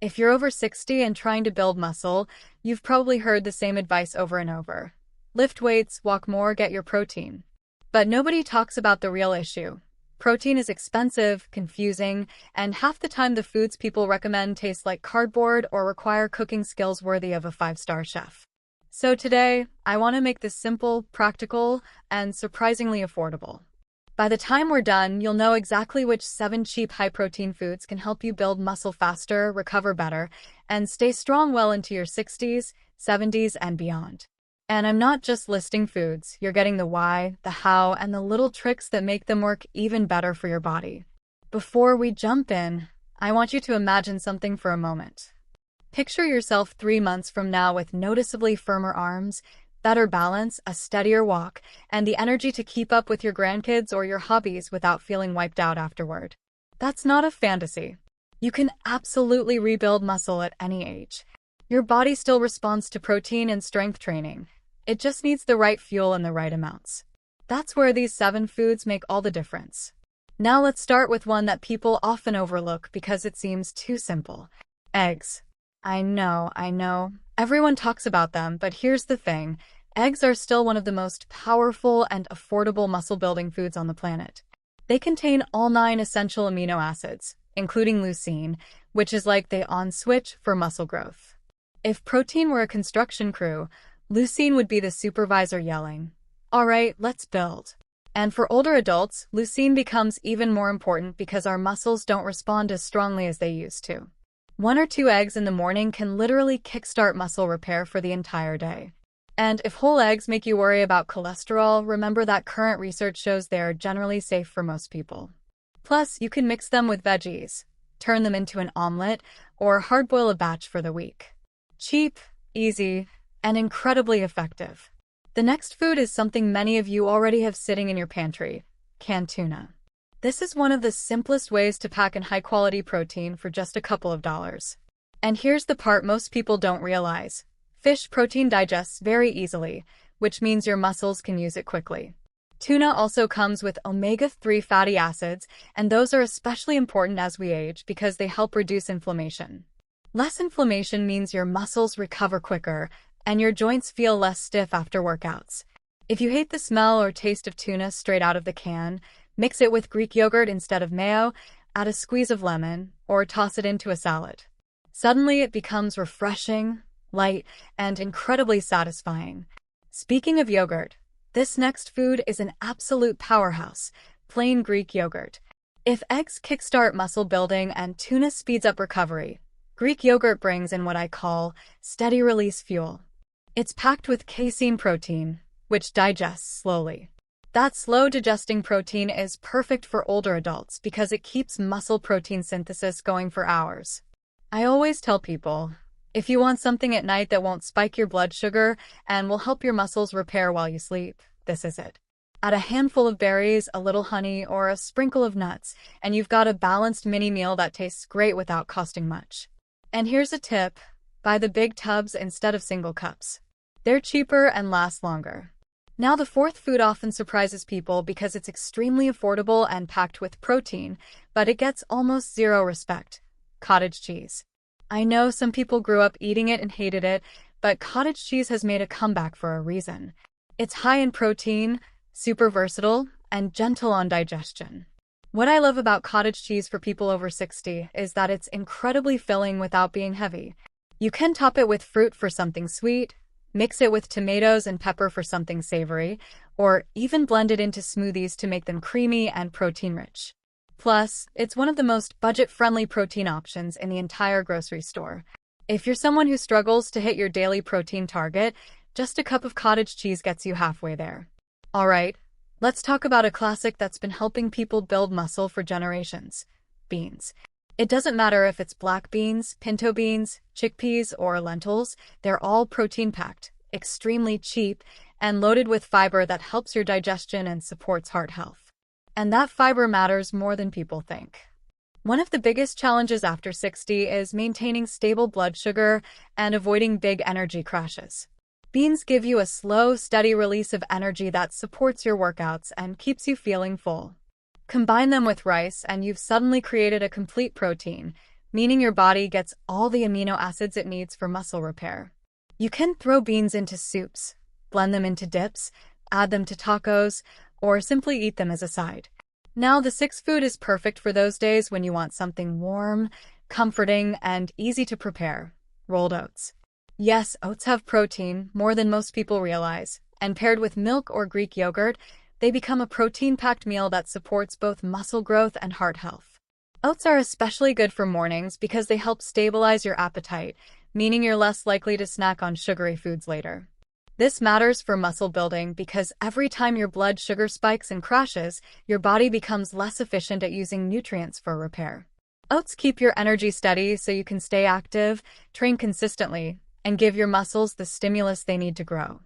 If you're over 60 and trying to build muscle, you've probably heard the same advice over and over. Lift weights, walk more, get your protein. But nobody talks about the real issue. Protein is expensive, confusing, and half the time the foods people recommend taste like cardboard or require cooking skills worthy of a five-star chef. So today, I want to make this simple, practical, and surprisingly affordable. By the time we're done, you'll know exactly which 7 cheap high-protein foods can help you build muscle faster, recover better, and stay strong well into your 60s, 70s, and beyond. And I'm not just listing foods, you're getting the why, the how, and the little tricks that make them work even better for your body. Before we jump in, I want you to imagine something for a moment. Picture yourself 3 months from now with noticeably firmer arms, better balance, a steadier walk, and the energy to keep up with your grandkids or your hobbies without feeling wiped out afterward. That's not a fantasy. You can absolutely rebuild muscle at any age. Your body still responds to protein and strength training. It just needs the right fuel and the right amounts. That's where these 7 foods make all the difference. Now let's start with one that people often overlook because it seems too simple. Eggs. I know. Everyone talks about them, but here's the thing. Eggs are still one of the most powerful and affordable muscle-building foods on the planet. They contain all 9 essential amino acids, including leucine, which is like the on switch for muscle growth. If protein were a construction crew, leucine would be the supervisor yelling, "All right, let's build." And for older adults, leucine becomes even more important because our muscles don't respond as strongly as they used to. 1 or 2 eggs in the morning can literally kickstart muscle repair for the entire day. And if whole eggs make you worry about cholesterol, remember that current research shows they are generally safe for most people. Plus, you can mix them with veggies, turn them into an omelet, or hard-boil a batch for the week. Cheap, easy, and incredibly effective. The next food is something many of you already have sitting in your pantry: canned tuna. This is one of the simplest ways to pack in high-quality protein for just a couple of dollars. And here's the part most people don't realize. Fish protein digests very easily, which means your muscles can use it quickly. Tuna also comes with omega-3 fatty acids, and those are especially important as we age because they help reduce inflammation. Less inflammation means your muscles recover quicker, and your joints feel less stiff after workouts. If you hate the smell or taste of tuna straight out of the can, mix it with Greek yogurt instead of mayo, add a squeeze of lemon, or toss it into a salad. Suddenly it becomes refreshing, light, and incredibly satisfying. Speaking of yogurt, this next food is an absolute powerhouse: plain Greek yogurt. If eggs kickstart muscle building and tuna speeds up recovery, Greek yogurt brings in what I call steady-release fuel. It's packed with casein protein, which digests slowly. That slow-digesting protein is perfect for older adults because it keeps muscle protein synthesis going for hours. I always tell people, if you want something at night that won't spike your blood sugar and will help your muscles repair while you sleep, this is it. Add a handful of berries, a little honey, or a sprinkle of nuts, and you've got a balanced mini meal that tastes great without costing much. And here's a tip: buy the big tubs instead of single cups. They're cheaper and last longer. Now the 4th food often surprises people because it's extremely affordable and packed with protein, but it gets almost zero respect: cottage cheese. I know some people grew up eating it and hated it, but cottage cheese has made a comeback for a reason. It's high in protein, super versatile, and gentle on digestion. What I love about cottage cheese for people over 60 is that it's incredibly filling without being heavy. You can top it with fruit for something sweet, mix it with tomatoes and pepper for something savory, or even blend it into smoothies to make them creamy and protein-rich. Plus, it's one of the most budget-friendly protein options in the entire grocery store. If you're someone who struggles to hit your daily protein target, just a cup of cottage cheese gets you halfway there. All right, let's talk about a classic that's been helping people build muscle for generations: beans. It doesn't matter if it's black beans, pinto beans, chickpeas, or lentils, they're all protein-packed, extremely cheap, and loaded with fiber that helps your digestion and supports heart health. And that fiber matters more than people think. One of the biggest challenges after 60 is maintaining stable blood sugar and avoiding big energy crashes. Beans give you a slow, steady release of energy that supports your workouts and keeps you feeling full. Combine them with rice and you've suddenly created a complete protein, meaning your body gets all the amino acids it needs for muscle repair. You can throw beans into soups, blend them into dips, add them to tacos, or simply eat them as a side. Now, the sixth food is perfect for those days when you want something warm, comforting, and easy to prepare: rolled oats. Yes, oats have protein, more than most people realize, and paired with milk or Greek yogurt, they become a protein-packed meal that supports both muscle growth and heart health. Oats are especially good for mornings because they help stabilize your appetite, meaning you're less likely to snack on sugary foods later. This matters for muscle building because every time your blood sugar spikes and crashes, your body becomes less efficient at using nutrients for repair. Oats keep your energy steady so you can stay active, train consistently, and give your muscles the stimulus they need to grow.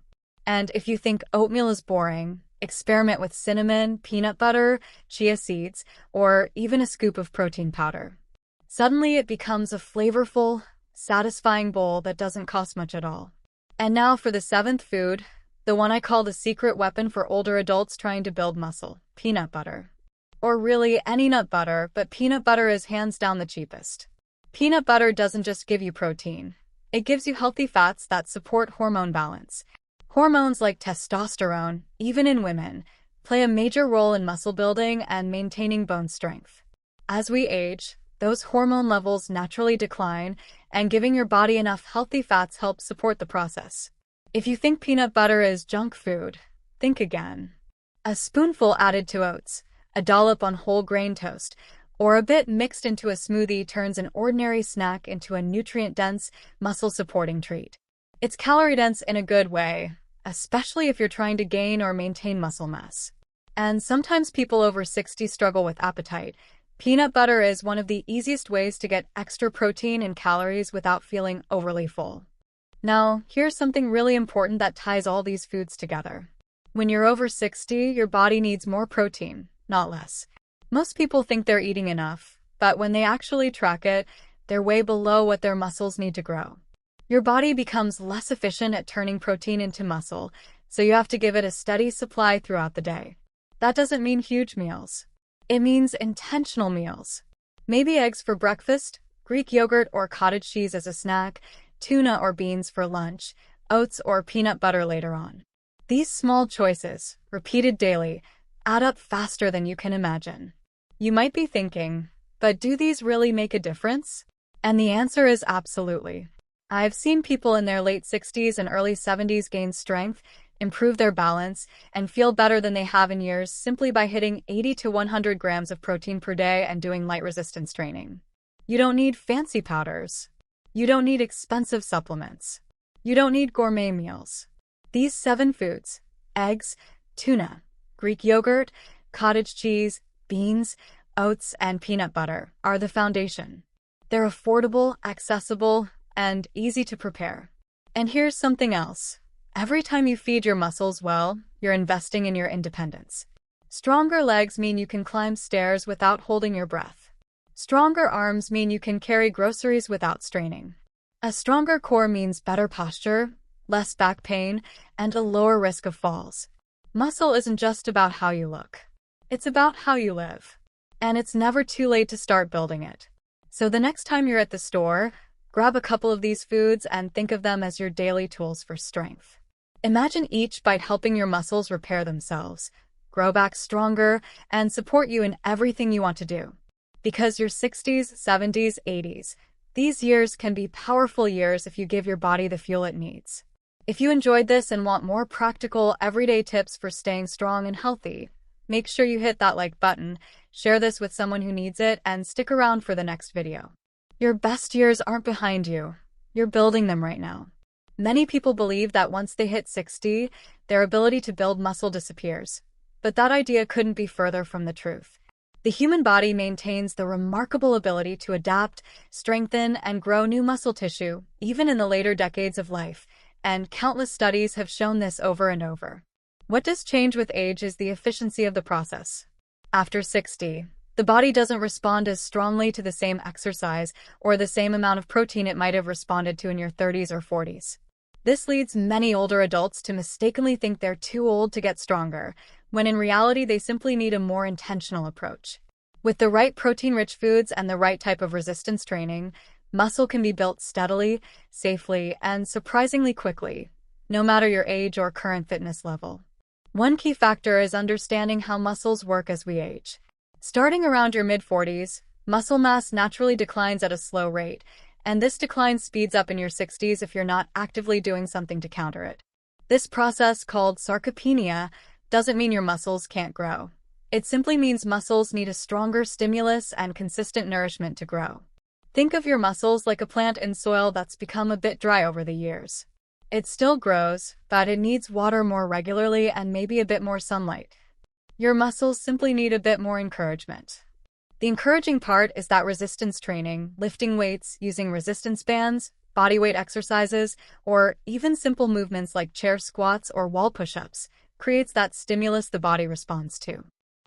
And if you think oatmeal is boring, experiment with cinnamon, peanut butter, chia seeds, or even a scoop of protein powder. Suddenly it becomes a flavorful, satisfying bowl that doesn't cost much at all. And now for the seventh food, the one I call the secret weapon for older adults trying to build muscle: peanut butter. Or really any nut butter, but peanut butter is hands down the cheapest. Peanut butter doesn't just give you protein. It gives you healthy fats that support hormone balance. Hormones like testosterone, even in women, play a major role in muscle building and maintaining bone strength. As we age, those hormone levels naturally decline, and giving your body enough healthy fats helps support the process. If you think peanut butter is junk food, think again. A spoonful added to oats, a dollop on whole grain toast, or a bit mixed into a smoothie turns an ordinary snack into a nutrient-dense, muscle-supporting treat. It's calorie-dense in a good way, especially if you're trying to gain or maintain muscle mass. And sometimes people over 60 struggle with appetite. Peanut butter is one of the easiest ways to get extra protein and calories without feeling overly full. Now, here's something really important that ties all these foods together. When you're over 60, your body needs more protein, not less. Most people think they're eating enough, but when they actually track it, they're way below what their muscles need to grow. Your body becomes less efficient at turning protein into muscle, so you have to give it a steady supply throughout the day. That doesn't mean huge meals. It means intentional meals. Maybe eggs for breakfast, Greek yogurt or cottage cheese as a snack, tuna or beans for lunch, oats or peanut butter later on. These small choices, repeated daily, add up faster than you can imagine. You might be thinking, but do these really make a difference? And the answer is absolutely. I've seen people in their late 60s and early 70s gain strength, improve their balance, and feel better than they have in years simply by hitting 80 to 100 grams of protein per day and doing light resistance training. You don't need fancy powders. You don't need expensive supplements. You don't need gourmet meals. These 7 foods: eggs, tuna, Greek yogurt, cottage cheese, beans, oats, and peanut butter are the foundation. They're affordable, accessible, and easy to prepare. And here's something else. Every time you feed your muscles well, you're investing in your independence. Stronger legs mean you can climb stairs without holding your breath. Stronger arms mean you can carry groceries without straining. A stronger core means better posture, less back pain, and a lower risk of falls. Muscle isn't just about how you look. It's about how you live. And it's never too late to start building it. So the next time you're at the store, grab a couple of these foods and think of them as your daily tools for strength. Imagine each bite helping your muscles repair themselves, grow back stronger, and support you in everything you want to do. Because your 60s, 70s, 80s, these years can be powerful years if you give your body the fuel it needs. If you enjoyed this and want more practical, everyday tips for staying strong and healthy, make sure you hit that like button, share this with someone who needs it, and stick around for the next video. Your best years aren't behind you. You're building them right now. Many people believe that once they hit 60, their ability to build muscle disappears. But that idea couldn't be further from the truth. The human body maintains the remarkable ability to adapt, strengthen, and grow new muscle tissue, even in the later decades of life, and countless studies have shown this over and over. What does change with age is the efficiency of the process. After 60, the body doesn't respond as strongly to the same exercise or the same amount of protein it might have responded to in your 30s or 40s. This leads many older adults to mistakenly think they're too old to get stronger, when in reality they simply need a more intentional approach. With the right protein-rich foods and the right type of resistance training, muscle can be built steadily, safely, and surprisingly quickly, no matter your age or current fitness level. One key factor is understanding how muscles work as we age. Starting around your mid-40s, muscle mass naturally declines at a slow rate, and this decline speeds up in your 60s if you're not actively doing something to counter it. This process, called sarcopenia, doesn't mean your muscles can't grow. It simply means muscles need a stronger stimulus and consistent nourishment to grow. Think of your muscles like a plant in soil that's become a bit dry over the years. It still grows, but it needs water more regularly and maybe a bit more sunlight. Your muscles simply need a bit more encouragement. The encouraging part is that resistance training, lifting weights, using resistance bands, bodyweight exercises, or even simple movements like chair squats or wall push-ups, creates that stimulus the body responds to.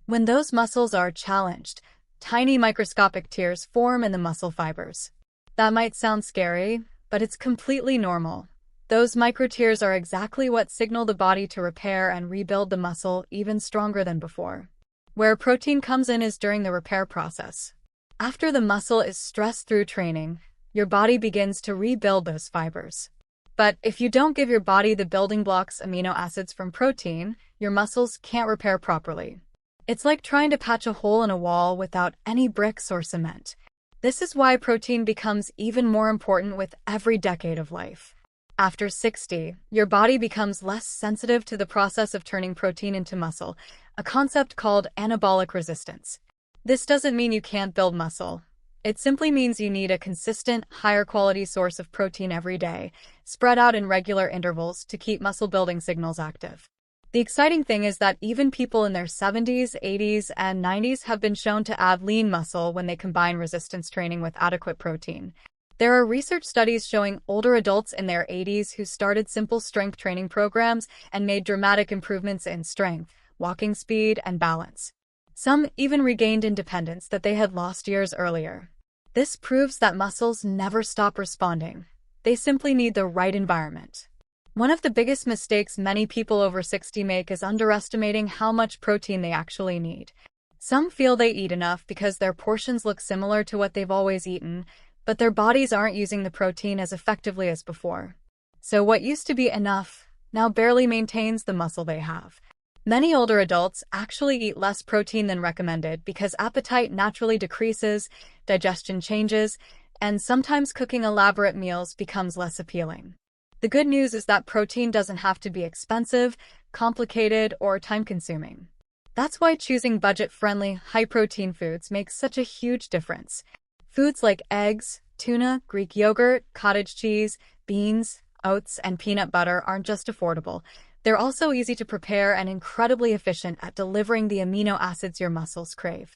When those muscles are challenged, tiny microscopic tears form in the muscle fibers. That might sound scary, but it's completely normal. Those microtears are exactly what signal the body to repair and rebuild the muscle even stronger than before. Where protein comes in is during the repair process. After the muscle is stressed through training, your body begins to rebuild those fibers. But if you don't give your body the building blocks, amino acids from protein, your muscles can't repair properly. It's like trying to patch a hole in a wall without any bricks or cement. This is why protein becomes even more important with every decade of life. After 60, your body becomes less sensitive to the process of turning protein into muscle, a concept called anabolic resistance. This doesn't mean you can't build muscle. It simply means you need a consistent, higher quality source of protein every day, spread out in regular intervals to keep muscle building signals active. The exciting thing is that even people in their 70s, 80s, and 90s have been shown to add lean muscle when they combine resistance training with adequate protein. There are research studies showing older adults in their 80s who started simple strength training programs and made dramatic improvements in strength, walking speed, and balance. Some even regained independence that they had lost years earlier. This proves that muscles never stop responding. They simply need the right environment. One of the biggest mistakes many people over 60 make is underestimating how much protein they actually need. Some feel they eat enough because their portions look similar to what they've always eaten, but their bodies aren't using the protein as effectively as before. So what used to be enough now barely maintains the muscle they have. Many older adults actually eat less protein than recommended because appetite naturally decreases, digestion changes, and sometimes cooking elaborate meals becomes less appealing. The good news is that protein doesn't have to be expensive, complicated, or time-consuming. That's why choosing budget-friendly, high-protein foods makes such a huge difference. Foods like eggs, tuna, Greek yogurt, cottage cheese, beans, oats, and peanut butter aren't just affordable. They're also easy to prepare and incredibly efficient at delivering the amino acids your muscles crave.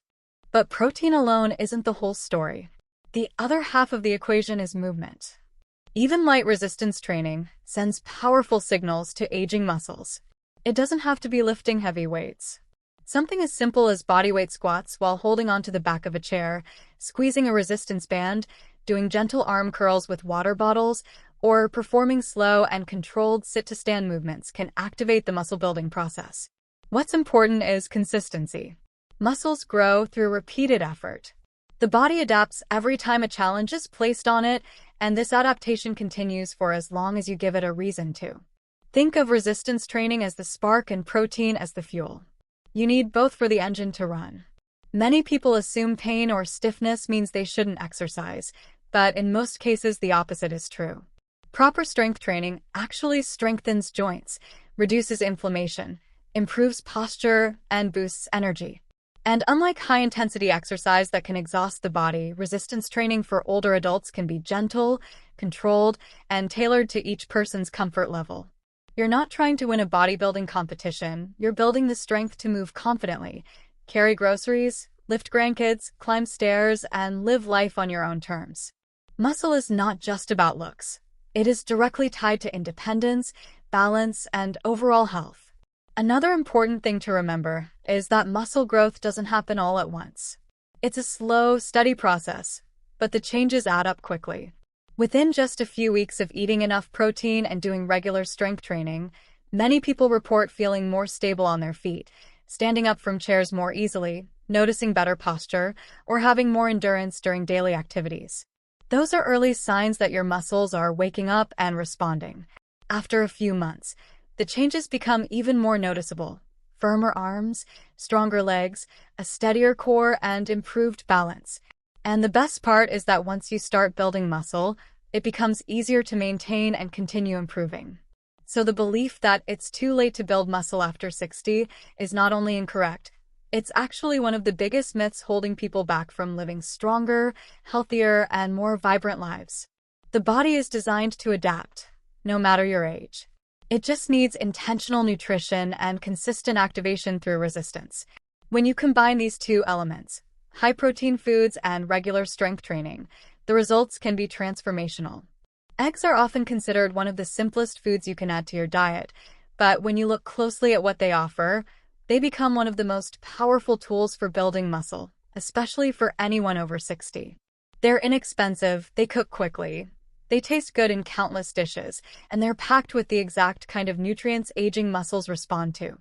But protein alone isn't the whole story. The other half of the equation is movement. Even light resistance training sends powerful signals to aging muscles. It doesn't have to be lifting heavy weights. Something as simple as bodyweight squats while holding onto the back of a chair, squeezing a resistance band, doing gentle arm curls with water bottles, or performing slow and controlled sit-to-stand movements can activate the muscle-building process. What's important is consistency. Muscles grow through repeated effort. The body adapts every time a challenge is placed on it, and this adaptation continues for as long as you give it a reason to. Think of resistance training as the spark and protein as the fuel. You need both for the engine to run. Many people assume pain or stiffness means they shouldn't exercise, but in most cases the opposite is true. Proper strength training actually strengthens joints, reduces inflammation, improves posture, and boosts energy. And unlike high-intensity exercise that can exhaust the body, resistance training for older adults can be gentle, controlled, and tailored to each person's comfort level. You're not trying to win a bodybuilding competition, you're building the strength to move confidently, carry groceries, lift grandkids, climb stairs, and live life on your own terms. Muscle is not just about looks. It is directly tied to independence, balance, and overall health. Another important thing to remember is that muscle growth doesn't happen all at once. It's a slow, steady process, but the changes add up quickly. Within just a few weeks of eating enough protein and doing regular strength training, many people report feeling more stable on their feet, standing up from chairs more easily, noticing better posture, or having more endurance during daily activities. Those are early signs that your muscles are waking up and responding. After a few months, the changes become even more noticeable. Firmer arms, stronger legs, a steadier core, and improved balance. And the best part is that once you start building muscle, it becomes easier to maintain and continue improving. So the belief that it's too late to build muscle after 60 is not only incorrect, it's actually one of the biggest myths holding people back from living stronger, healthier, and more vibrant lives. The body is designed to adapt, no matter your age. It just needs intentional nutrition and consistent activation through resistance. When you combine these two elements, high-protein foods and regular strength training, the results can be transformational. Eggs are often considered one of the simplest foods you can add to your diet, but when you look closely at what they offer, they become one of the most powerful tools for building muscle, especially for anyone over 60. They're inexpensive, they cook quickly, they taste good in countless dishes, and they're packed with the exact kind of nutrients aging muscles respond to.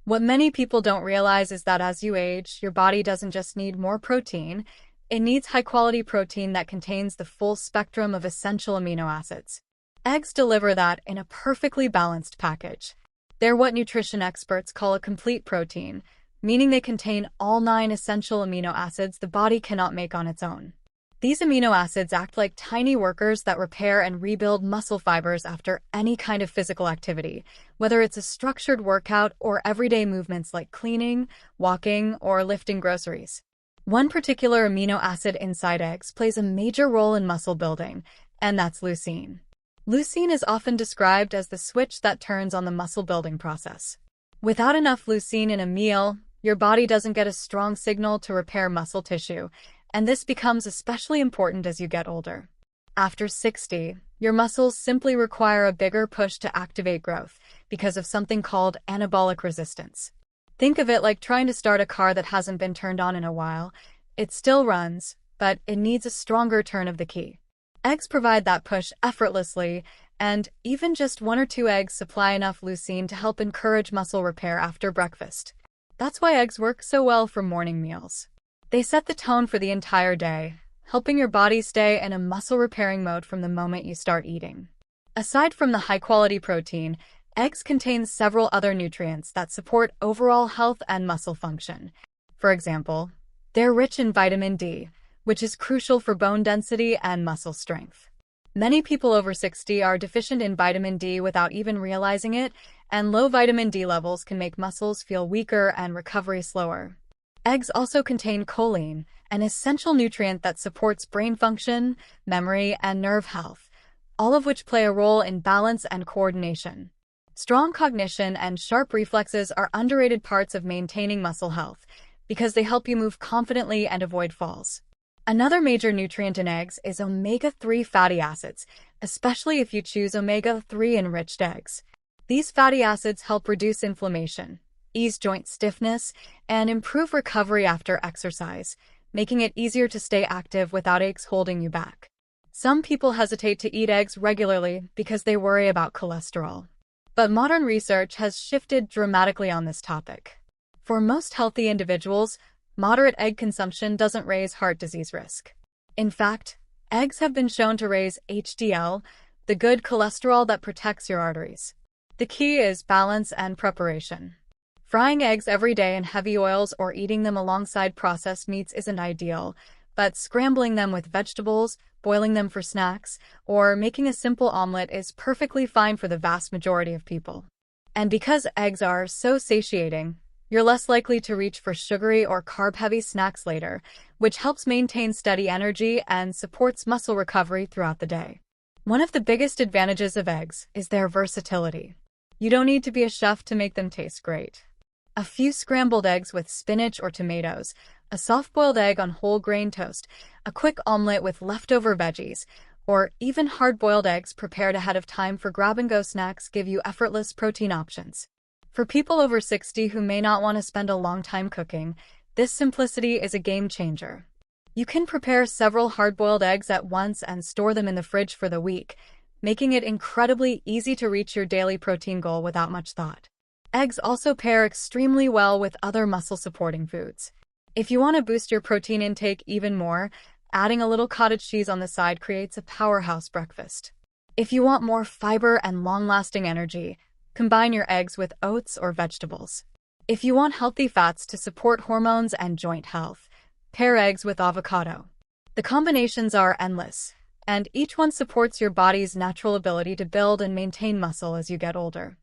What many people don't realize is that as you age, your body doesn't just need more protein, it needs high-quality protein that contains the full spectrum of essential amino acids. Eggs deliver that in a perfectly balanced package. They're what nutrition experts call a complete protein, meaning they contain all 9 essential amino acids the body cannot make on its own. These amino acids act like tiny workers that repair and rebuild muscle fibers after any kind of physical activity, whether it's a structured workout or everyday movements like cleaning, walking, or lifting groceries. One particular amino acid inside eggs plays a major role in muscle building, and that's leucine. Leucine is often described as the switch that turns on the muscle-building process. Without enough leucine in a meal, your body doesn't get a strong signal to repair muscle tissue, and this becomes especially important as you get older. After 60, your muscles simply require a bigger push to activate growth because of something called anabolic resistance. Think of it like trying to start a car that hasn't been turned on in a while. It still runs, but it needs a stronger turn of the key. Eggs provide that push effortlessly, and even just 1 or 2 eggs supply enough leucine to help encourage muscle repair after breakfast. That's why eggs work so well for morning meals. They set the tone for the entire day, helping your body stay in a muscle-repairing mode from the moment you start eating. Aside from the high-quality protein, eggs contain several other nutrients that support overall health and muscle function. For example, they're rich in vitamin D, which is crucial for bone density and muscle strength. Many people over 60 are deficient in vitamin D without even realizing it, and low vitamin D levels can make muscles feel weaker and recovery slower. Eggs also contain choline, an essential nutrient that supports brain function, memory, and nerve health, all of which play a role in balance and coordination. Strong cognition and sharp reflexes are underrated parts of maintaining muscle health because they help you move confidently and avoid falls. Another major nutrient in eggs is omega-3 fatty acids, especially if you choose omega-3 enriched eggs. These fatty acids help reduce inflammation, ease joint stiffness, and improve recovery after exercise, making it easier to stay active without aches holding you back. Some people hesitate to eat eggs regularly because they worry about cholesterol. But modern research has shifted dramatically on this topic. For most healthy individuals, moderate egg consumption doesn't raise heart disease risk. In fact, eggs have been shown to raise HDL, the good cholesterol that protects your arteries. The key is balance and preparation. Frying eggs every day in heavy oils or eating them alongside processed meats isn't ideal, but scrambling them with vegetables, boiling them for snacks, or making a simple omelet is perfectly fine for the vast majority of people. And because eggs are so satiating, you're less likely to reach for sugary or carb-heavy snacks later, which helps maintain steady energy and supports muscle recovery throughout the day. One of the biggest advantages of eggs is their versatility. You don't need to be a chef to make them taste great. A few scrambled eggs with spinach or tomatoes, a soft-boiled egg on whole grain toast, a quick omelet with leftover veggies, or even hard-boiled eggs prepared ahead of time for grab-and-go snacks give you effortless protein options. For people over 60 who may not want to spend a long time cooking, this simplicity is a game changer. You can prepare several hard-boiled eggs at once and store them in the fridge for the week, making it incredibly easy to reach your daily protein goal without much thought. Eggs also pair extremely well with other muscle-supporting foods. If you want to boost your protein intake even more, adding a little cottage cheese on the side creates a powerhouse breakfast. If you want more fiber and long-lasting energy, combine your eggs with oats or vegetables. If you want healthy fats to support hormones and joint health, pair eggs with avocado. The combinations are endless, and each one supports your body's natural ability to build and maintain muscle as you get older.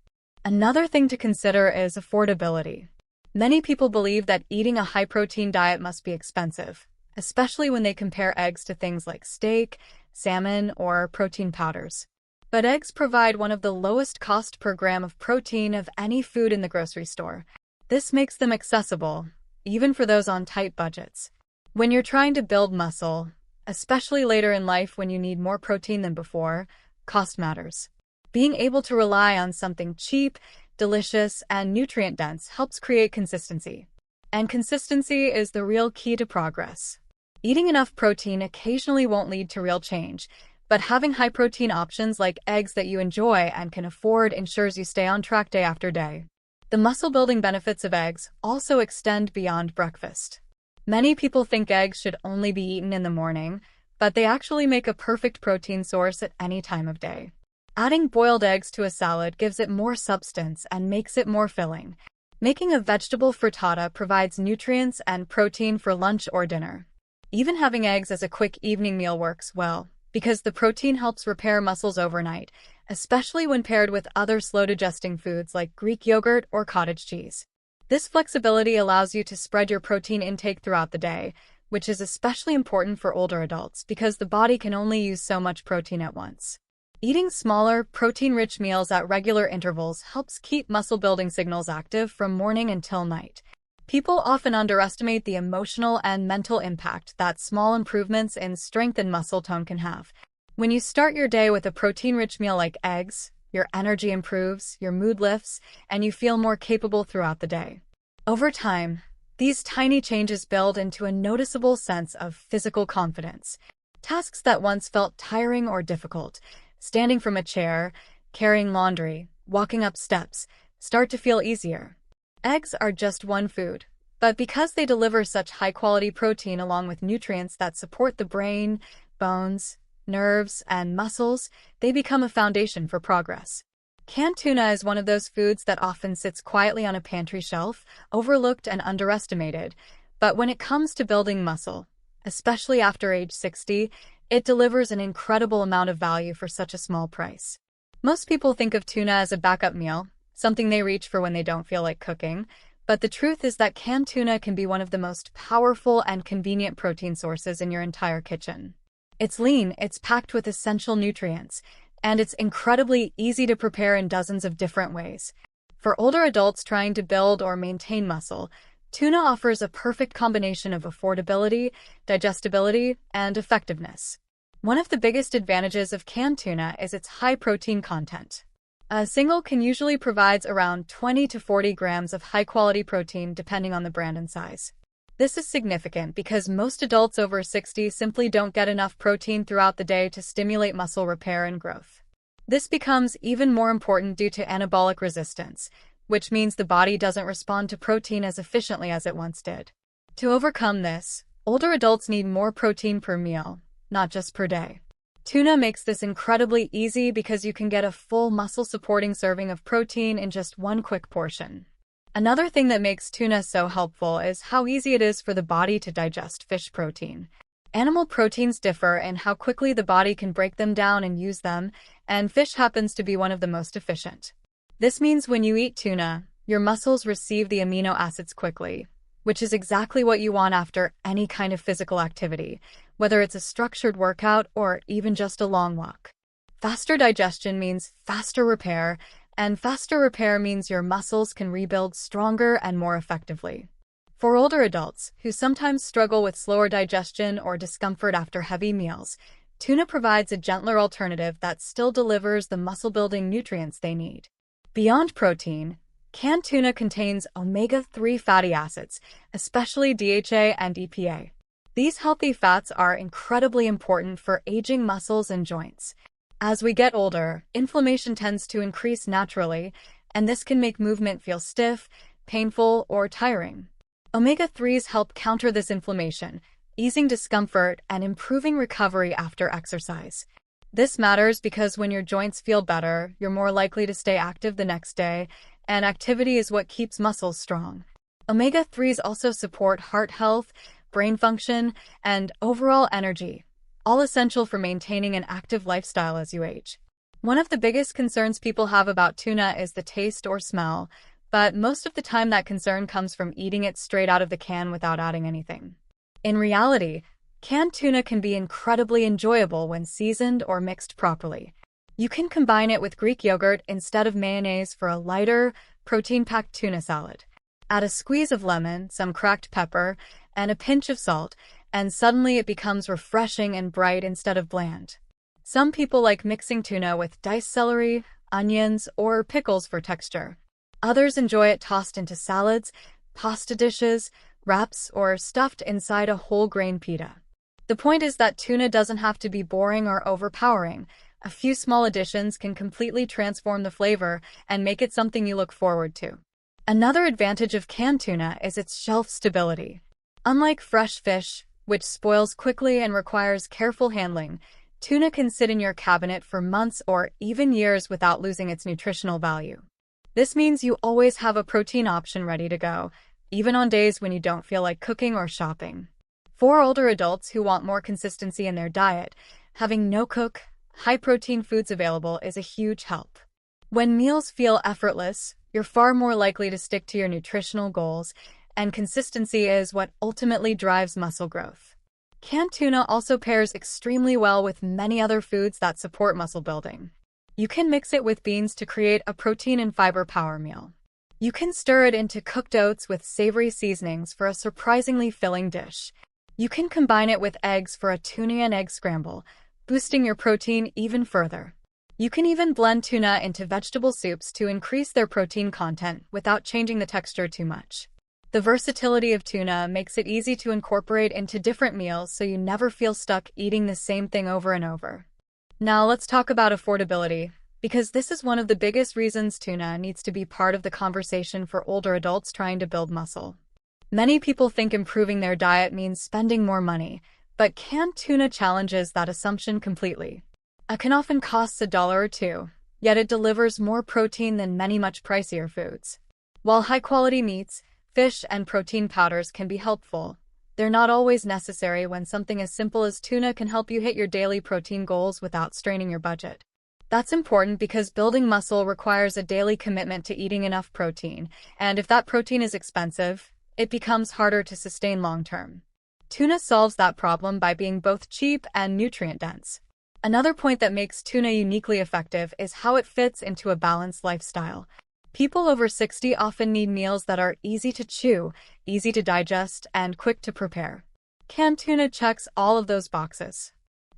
Another thing to consider is affordability. Many people believe that eating a high-protein diet must be expensive, especially when they compare eggs to things like steak, salmon, or protein powders. But eggs provide one of the lowest cost per gram of protein of any food in the grocery store. This makes them accessible, even for those on tight budgets. When you're trying to build muscle, especially later in life when you need more protein than before, cost matters. Being able to rely on something cheap, delicious, and nutrient-dense helps create consistency. And consistency is the real key to progress. Eating enough protein occasionally won't lead to real change, but having high-protein options like eggs that you enjoy and can afford ensures you stay on track day after day. The muscle-building benefits of eggs also extend beyond breakfast. Many people think eggs should only be eaten in the morning, but they actually make a perfect protein source at any time of day. Adding boiled eggs to a salad gives it more substance and makes it more filling. Making a vegetable frittata provides nutrients and protein for lunch or dinner. Even having eggs as a quick evening meal works well, because the protein helps repair muscles overnight, especially when paired with other slow-digesting foods like Greek yogurt or cottage cheese. This flexibility allows you to spread your protein intake throughout the day, which is especially important for older adults because the body can only use so much protein at once. Eating smaller, protein-rich meals at regular intervals helps keep muscle-building signals active from morning until night. People often underestimate the emotional and mental impact that small improvements in strength and muscle tone can have. When you start your day with a protein-rich meal like eggs, your energy improves, your mood lifts, and you feel more capable throughout the day. Over time, these tiny changes build into a noticeable sense of physical confidence. Tasks that once felt tiring or difficult, standing from a chair, carrying laundry, walking up steps, start to feel easier. Eggs are just one food, but because they deliver such high-quality protein along with nutrients that support the brain, bones, nerves, and muscles, they become a foundation for progress. Canned tuna is one of those foods that often sits quietly on a pantry shelf, overlooked and underestimated, but when it comes to building muscle, especially after age 60, it delivers an incredible amount of value for such a small price. Most people think of tuna as a backup meal, something they reach for when they don't feel like cooking, but the truth is that canned tuna can be one of the most powerful and convenient protein sources in your entire kitchen. It's lean, it's packed with essential nutrients, and it's incredibly easy to prepare in dozens of different ways. For older adults trying to build or maintain muscle, tuna offers a perfect combination of affordability, digestibility, and effectiveness. One of the biggest advantages of canned tuna is its high protein content. A single can usually provides around 20 to 40 grams of high-quality protein depending on the brand and size. This is significant because most adults over 60 simply don't get enough protein throughout the day to stimulate muscle repair and growth. This becomes even more important due to anabolic resistance, which means the body doesn't respond to protein as efficiently as it once did. To overcome this, older adults need more protein per meal, not just per day. Tuna makes this incredibly easy because you can get a full muscle-supporting serving of protein in just one quick portion. Another thing that makes tuna so helpful is how easy it is for the body to digest fish protein. Animal proteins differ in how quickly the body can break them down and use them, and fish happens to be one of the most efficient. This means when you eat tuna, your muscles receive the amino acids quickly, which is exactly what you want after any kind of physical activity, whether it's a structured workout or even just a long walk. Faster digestion means faster repair, and faster repair means your muscles can rebuild stronger and more effectively. For older adults, who sometimes struggle with slower digestion or discomfort after heavy meals, tuna provides a gentler alternative that still delivers the muscle-building nutrients they need. Beyond protein, canned tuna contains omega-3 fatty acids, especially DHA and EPA. These healthy fats are incredibly important for aging muscles and joints. As we get older, inflammation tends to increase naturally, and this can make movement feel stiff, painful, or tiring. Omega-3s help counter this inflammation, easing discomfort and improving recovery after exercise. This matters because when your joints feel better, you're more likely to stay active the next day, and activity is what keeps muscles strong. Omega-3s also support heart health, brain function, and overall energy, all essential for maintaining an active lifestyle as you age. One of the biggest concerns people have about tuna is the taste or smell, but most of the time that concern comes from eating it straight out of the can without adding anything. In reality, canned tuna can be incredibly enjoyable when seasoned or mixed properly. You can combine it with Greek yogurt instead of mayonnaise for a lighter, protein-packed tuna salad. Add a squeeze of lemon, some cracked pepper, and a pinch of salt, and suddenly it becomes refreshing and bright instead of bland. Some people like mixing tuna with diced celery, onions, or pickles for texture. Others enjoy it tossed into salads, pasta dishes, wraps, or stuffed inside a whole-grain pita. The point is that tuna doesn't have to be boring or overpowering. A few small additions can completely transform the flavor and make it something you look forward to. Another advantage of canned tuna is its shelf stability. Unlike fresh fish, which spoils quickly and requires careful handling, tuna can sit in your cabinet for months or even years without losing its nutritional value. This means you always have a protein option ready to go, even on days when you don't feel like cooking or shopping. For older adults who want more consistency in their diet, having no-cook, high-protein foods available is a huge help. When meals feel effortless, you're far more likely to stick to your nutritional goals, and consistency is what ultimately drives muscle growth. Canned tuna also pairs extremely well with many other foods that support muscle building. You can mix it with beans to create a protein and fiber power meal. You can stir it into cooked oats with savory seasonings for a surprisingly filling dish. You can combine it with eggs for a tuna and egg scramble, boosting your protein even further. You can even blend tuna into vegetable soups to increase their protein content without changing the texture too much. The versatility of tuna makes it easy to incorporate into different meals so you never feel stuck eating the same thing over and over. Now let's talk about affordability, because this is one of the biggest reasons tuna needs to be part of the conversation for older adults trying to build muscle. Many people think improving their diet means spending more money, but canned tuna challenges that assumption completely. It can often cost $1 or $2, yet it delivers more protein than many much pricier foods. While high-quality meats, fish, and protein powders can be helpful, they're not always necessary when something as simple as tuna can help you hit your daily protein goals without straining your budget. That's important because building muscle requires a daily commitment to eating enough protein, and if that protein is expensive, it becomes harder to sustain long-term. Tuna solves that problem by being both cheap and nutrient-dense. Another point that makes tuna uniquely effective is how it fits into a balanced lifestyle. People over 60 often need meals that are easy to chew, easy to digest, and quick to prepare. Canned tuna checks all of those boxes.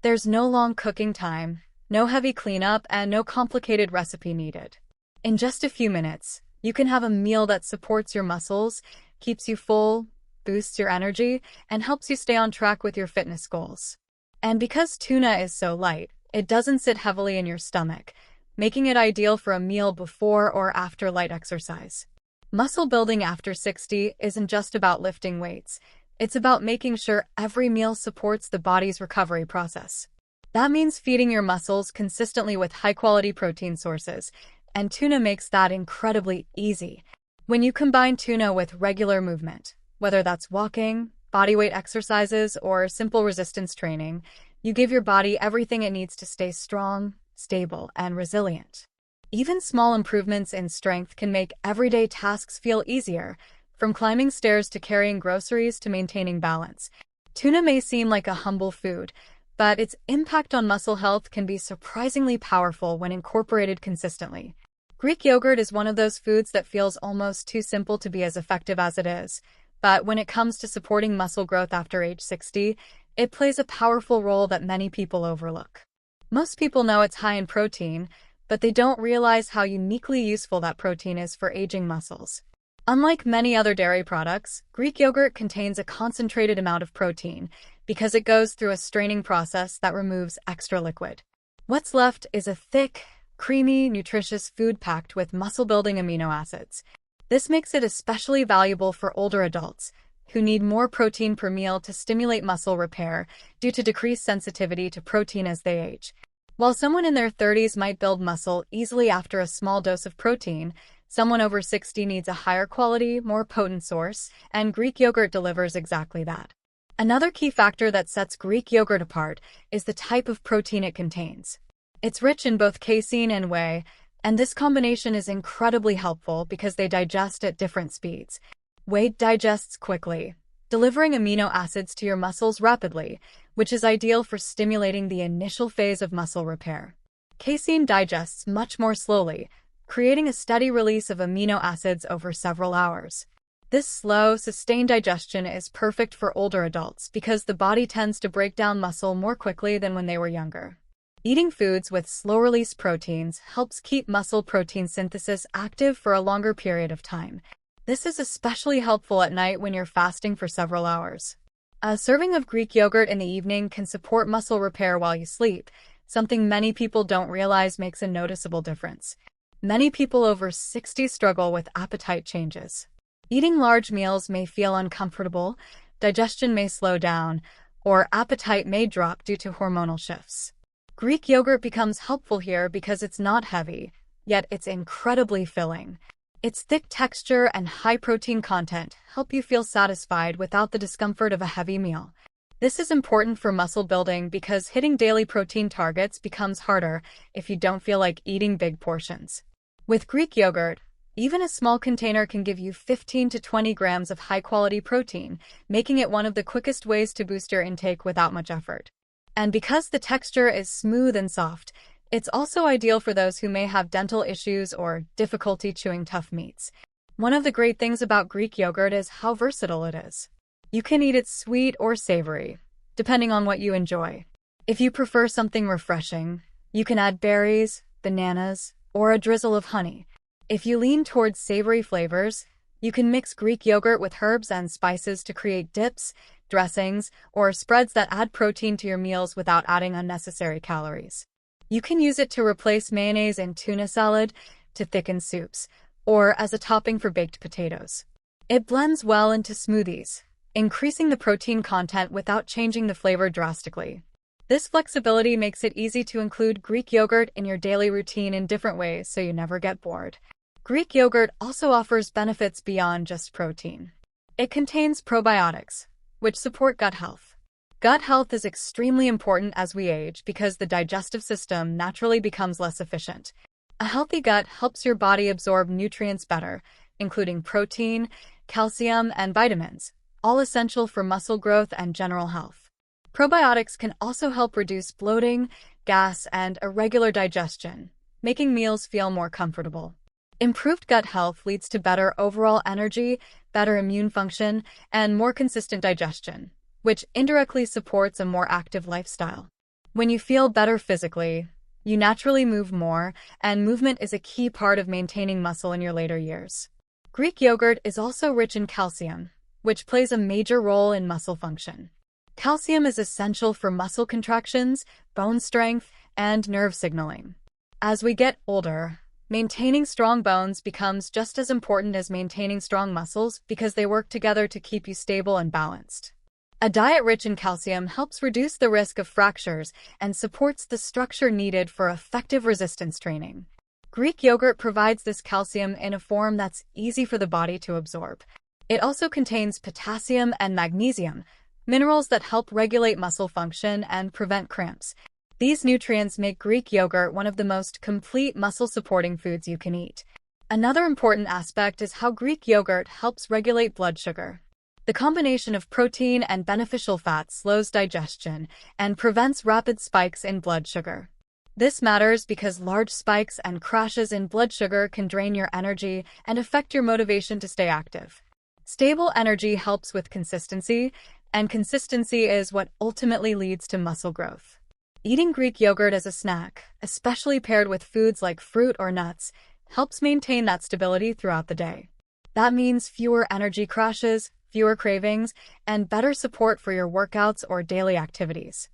There's no long cooking time, no heavy cleanup, and no complicated recipe needed. In just a few minutes, you can have a meal that supports your muscles, keeps you full, boosts your energy, and helps you stay on track with your fitness goals. And because tuna is so light, it doesn't sit heavily in your stomach, making it ideal for a meal before or after light exercise. Muscle building after 60 isn't just about lifting weights. It's about making sure every meal supports the body's recovery process. That means feeding your muscles consistently with high-quality protein sources, and tuna makes that incredibly easy. When you combine tuna with regular movement, whether that's walking, bodyweight exercises, or simple resistance training, you give your body everything it needs to stay strong, stable, and resilient. Even small improvements in strength can make everyday tasks feel easier, from climbing stairs to carrying groceries to maintaining balance. Tuna may seem like a humble food, but its impact on muscle health can be surprisingly powerful when incorporated consistently. Greek yogurt is one of those foods that feels almost too simple to be as effective as it is, but when it comes to supporting muscle growth after age 60, it plays a powerful role that many people overlook. Most people know it's high in protein, but they don't realize how uniquely useful that protein is for aging muscles. Unlike many other dairy products, Greek yogurt contains a concentrated amount of protein because it goes through a straining process that removes extra liquid. What's left is a thick, creamy, nutritious food packed with muscle-building amino acids. This makes it especially valuable for older adults, who need more protein per meal to stimulate muscle repair due to decreased sensitivity to protein as they age. While someone in their 30s might build muscle easily after a small dose of protein, someone over 60 needs a higher quality, more potent source, and Greek yogurt delivers exactly that. Another key factor that sets Greek yogurt apart is the type of protein it contains. It's rich in both casein and whey, and this combination is incredibly helpful because they digest at different speeds. Whey digests quickly, delivering amino acids to your muscles rapidly, which is ideal for stimulating the initial phase of muscle repair. Casein digests much more slowly, creating a steady release of amino acids over several hours. This slow, sustained digestion is perfect for older adults because the body tends to break down muscle more quickly than when they were younger. Eating foods with slow-release proteins helps keep muscle protein synthesis active for a longer period of time. This is especially helpful at night when you're fasting for several hours. A serving of Greek yogurt in the evening can support muscle repair while you sleep, something many people don't realize makes a noticeable difference. Many people over 60 struggle with appetite changes. Eating large meals may feel uncomfortable, digestion may slow down, or appetite may drop due to hormonal shifts. Greek yogurt becomes helpful here because it's not heavy, yet it's incredibly filling. Its thick texture and high protein content help you feel satisfied without the discomfort of a heavy meal. This is important for muscle building because hitting daily protein targets becomes harder if you don't feel like eating big portions. With Greek yogurt, even a small container can give you 15 to 20 grams of high-quality protein, making it one of the quickest ways to boost your intake without much effort. And because the texture is smooth and soft, it's also ideal for those who may have dental issues or difficulty chewing tough meats. One of the great things about Greek yogurt is how versatile it is. You can eat it sweet or savory, depending on what you enjoy. If you prefer something refreshing, you can add berries, bananas, or a drizzle of honey. If you lean towards savory flavors, you can mix Greek yogurt with herbs and spices to create dips, dressings, or spreads that add protein to your meals without adding unnecessary calories. You can use it to replace mayonnaise in tuna salad, to thicken soups, or as a topping for baked potatoes. It blends well into smoothies, increasing the protein content without changing the flavor drastically. This flexibility makes it easy to include Greek yogurt in your daily routine in different ways so you never get bored. Greek yogurt also offers benefits beyond just protein. It contains probiotics, which support gut health. Gut health is extremely important as we age because the digestive system naturally becomes less efficient. A healthy gut helps your body absorb nutrients better, including protein, calcium, and vitamins, all essential for muscle growth and general health. Probiotics can also help reduce bloating, gas, and irregular digestion, making meals feel more comfortable. Improved gut health leads to better overall energy, better immune function, and more consistent digestion, which indirectly supports a more active lifestyle. When you feel better physically, you naturally move more, and movement is a key part of maintaining muscle in your later years. Greek yogurt is also rich in calcium, which plays a major role in muscle function. Calcium is essential for muscle contractions, bone strength, and nerve signaling. As we get older, maintaining strong bones becomes just as important as maintaining strong muscles because they work together to keep you stable and balanced. A diet rich in calcium helps reduce the risk of fractures and supports the structure needed for effective resistance training. Greek yogurt provides this calcium in a form that's easy for the body to absorb. It also contains potassium and magnesium, minerals that help regulate muscle function and prevent cramps. These nutrients make Greek yogurt one of the most complete muscle-supporting foods you can eat. Another important aspect is how Greek yogurt helps regulate blood sugar. The combination of protein and beneficial fat slows digestion and prevents rapid spikes in blood sugar. This matters because large spikes and crashes in blood sugar can drain your energy and affect your motivation to stay active. Stable energy helps with consistency, and consistency is what ultimately leads to muscle growth. Eating Greek yogurt as a snack, especially paired with foods like fruit or nuts, helps maintain that stability throughout the day. That means fewer energy crashes, fewer cravings, and better support for your workouts or daily activities.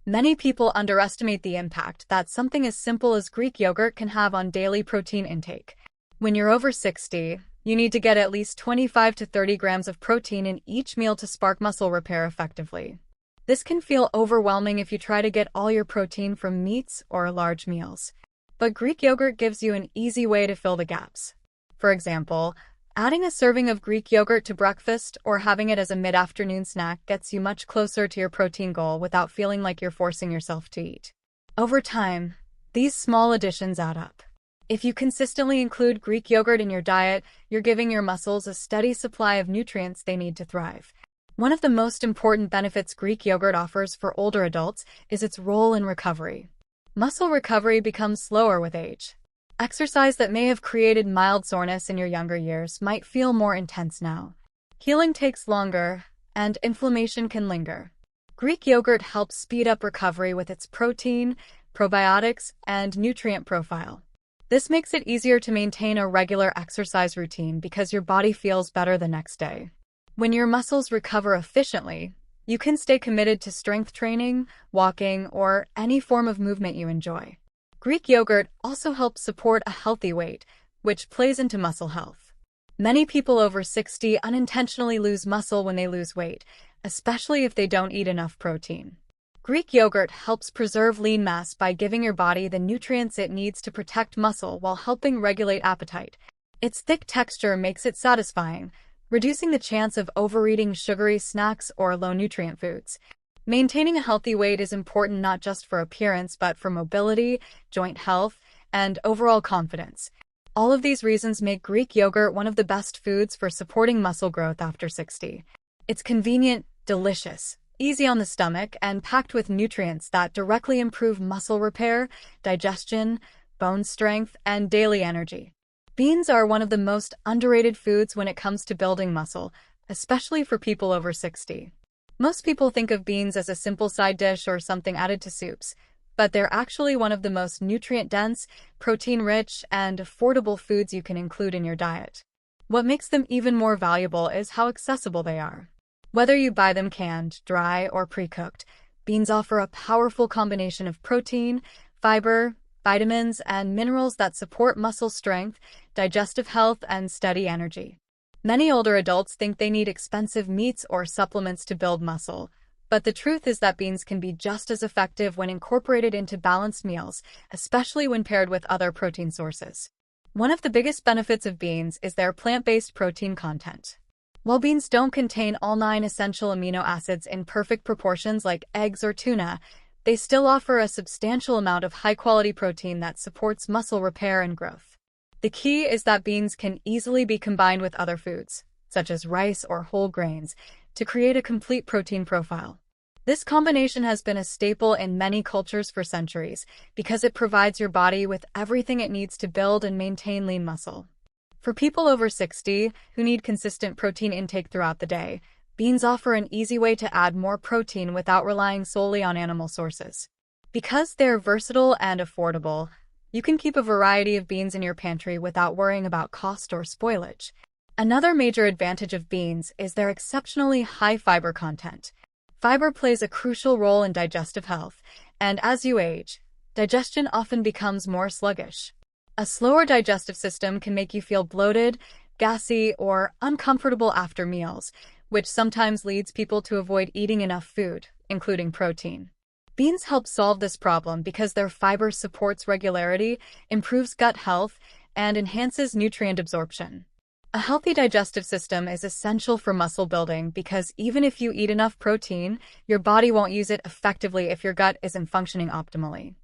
Many people underestimate the impact that something as simple as Greek yogurt can have on daily protein intake. When you're over 60, You need to get at least 25 to 30 grams of protein in each meal to spark muscle repair effectively. This can feel overwhelming if you try to get all your protein from meats or large meals. But Greek yogurt gives you an easy way to fill the gaps. For example, adding a serving of Greek yogurt to breakfast or having it as a mid-afternoon snack gets you much closer to your protein goal without feeling like you're forcing yourself to eat. Over time, these small additions add up. If you consistently include Greek yogurt in your diet, you're giving your muscles a steady supply of nutrients they need to thrive. One of the most important benefits Greek yogurt offers for older adults is its role in recovery. Muscle recovery becomes slower with age. Exercise that may have created mild soreness in your younger years might feel more intense now. Healing takes longer, and inflammation can linger. Greek yogurt helps speed up recovery with its protein, probiotics, and nutrient profile. This makes it easier to maintain a regular exercise routine because your body feels better the next day. When your muscles recover efficiently, you can stay committed to strength training, walking, or any form of movement you enjoy. Greek yogurt also helps support a healthy weight, which plays into muscle health. Many people over 60 unintentionally lose muscle when they lose weight, especially if they don't eat enough protein. Greek yogurt helps preserve lean mass by giving your body the nutrients it needs to protect muscle while helping regulate appetite. Its thick texture makes it satisfying, reducing the chance of overeating sugary snacks or low-nutrient foods. Maintaining a healthy weight is important not just for appearance but for mobility, joint health, and overall confidence. All of these reasons make Greek yogurt one of the best foods for supporting muscle growth after 60. It's convenient, delicious, easy on the stomach, and packed with nutrients that directly improve muscle repair, digestion, bone strength, and daily energy. Beans are one of the most underrated foods when it comes to building muscle, especially for people over 60. Most people think of beans as a simple side dish or something added to soups, but they're actually one of the most nutrient-dense, protein-rich, and affordable foods you can include in your diet. What makes them even more valuable is how accessible they are. Whether you buy them canned, dry, or pre-cooked, beans offer a powerful combination of protein, fiber, vitamins, and minerals that support muscle strength, digestive health, and steady energy. Many older adults think they need expensive meats or supplements to build muscle, but the truth is that beans can be just as effective when incorporated into balanced meals, especially when paired with other protein sources. One of the biggest benefits of beans is their plant-based protein content. While beans don't contain all 9 essential amino acids in perfect proportions like eggs or tuna, they still offer a substantial amount of high-quality protein that supports muscle repair and growth. The key is that beans can easily be combined with other foods, such as rice or whole grains, to create a complete protein profile. This combination has been a staple in many cultures for centuries because it provides your body with everything it needs to build and maintain lean muscle. For people over 60 who need consistent protein intake throughout the day, beans offer an easy way to add more protein without relying solely on animal sources. Because they're versatile and affordable, you can keep a variety of beans in your pantry without worrying about cost or spoilage. Another major advantage of beans is their exceptionally high fiber content. Fiber plays a crucial role in digestive health, and as you age, digestion often becomes more sluggish. A slower digestive system can make you feel bloated, gassy, or uncomfortable after meals, which sometimes leads people to avoid eating enough food, including protein. Beans help solve this problem because their fiber supports regularity, improves gut health, and enhances nutrient absorption. A healthy digestive system is essential for muscle building because even if you eat enough protein, your body won't use it effectively if your gut isn't functioning optimally.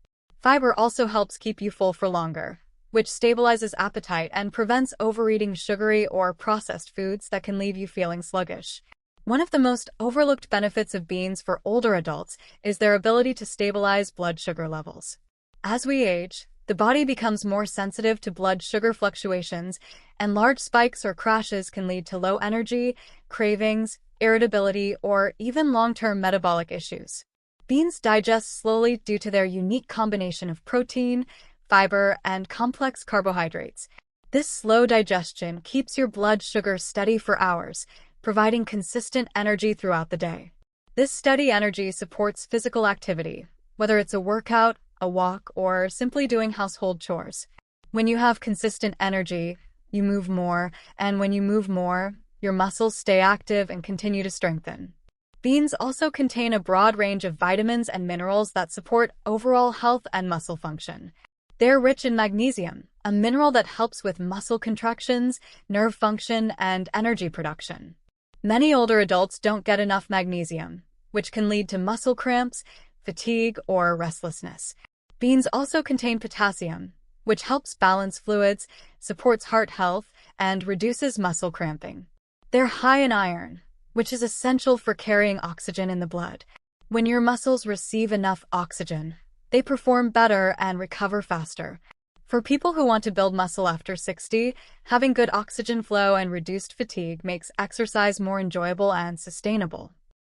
Fiber also helps keep you full for longer, which stabilizes appetite and prevents overeating sugary or processed foods that can leave you feeling sluggish. One of the most overlooked benefits of beans for older adults is their ability to stabilize blood sugar levels. As we age, the body becomes more sensitive to blood sugar fluctuations, and large spikes or crashes can lead to low energy, cravings, irritability, or even long-term metabolic issues. Beans digest slowly due to their unique combination of protein, fiber, and complex carbohydrates. This slow digestion keeps your blood sugar steady for hours, providing consistent energy throughout the day. This steady energy supports physical activity, whether it's a workout, a walk, or simply doing household chores. When you have consistent energy, you move more, and when you move more, your muscles stay active and continue to strengthen. Beans also contain a broad range of vitamins and minerals that support overall health and muscle function. They're rich in magnesium, a mineral that helps with muscle contractions, nerve function, and energy production. Many older adults don't get enough magnesium, which can lead to muscle cramps, fatigue, or restlessness. Beans also contain potassium, which helps balance fluids, supports heart health, and reduces muscle cramping. They're high in iron, which is essential for carrying oxygen in the blood. When your muscles receive enough oxygen, they perform better and recover faster. For people who want to build muscle after 60, having good oxygen flow and reduced fatigue makes exercise more enjoyable and sustainable.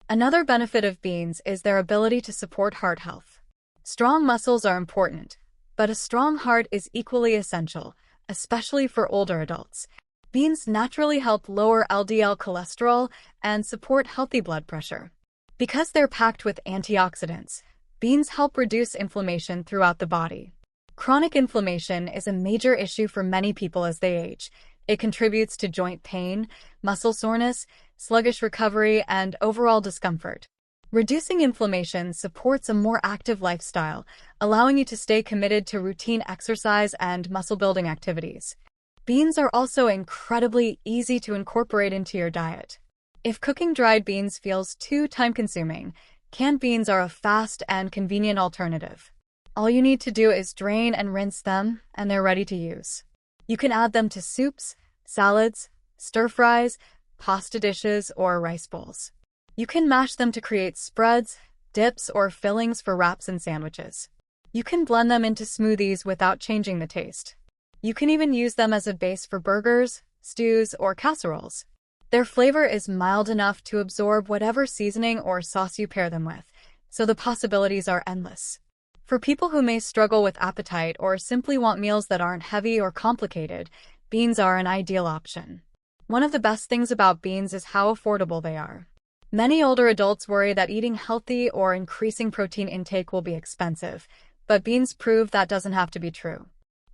Another benefit of beans is their ability to support heart health. Strong muscles are important, but a strong heart is equally essential, especially for older adults. Beans naturally help lower LDL cholesterol and support healthy blood pressure. Because they're packed with antioxidants, beans help reduce inflammation throughout the body. Chronic inflammation is a major issue for many people as they age. It contributes to joint pain, muscle soreness, sluggish recovery, and overall discomfort. Reducing inflammation supports a more active lifestyle, allowing you to stay committed to routine exercise and muscle-building activities. Beans are also incredibly easy to incorporate into your diet. If cooking dried beans feels too time-consuming, canned beans are a fast and convenient alternative. All you need to do is drain and rinse them, and they're ready to use. You can add them to soups, salads, stir-fries, pasta dishes, or rice bowls. You can mash them to create spreads, dips, or fillings for wraps and sandwiches. You can blend them into smoothies without changing the taste. You can even use them as a base for burgers, stews, or casseroles. Their flavor is mild enough to absorb whatever seasoning or sauce you pair them with, so the possibilities are endless. For people who may struggle with appetite or simply want meals that aren't heavy or complicated, beans are an ideal option. One of the best things about beans is how affordable they are. Many older adults worry that eating healthy or increasing protein intake will be expensive, but beans prove that doesn't have to be true.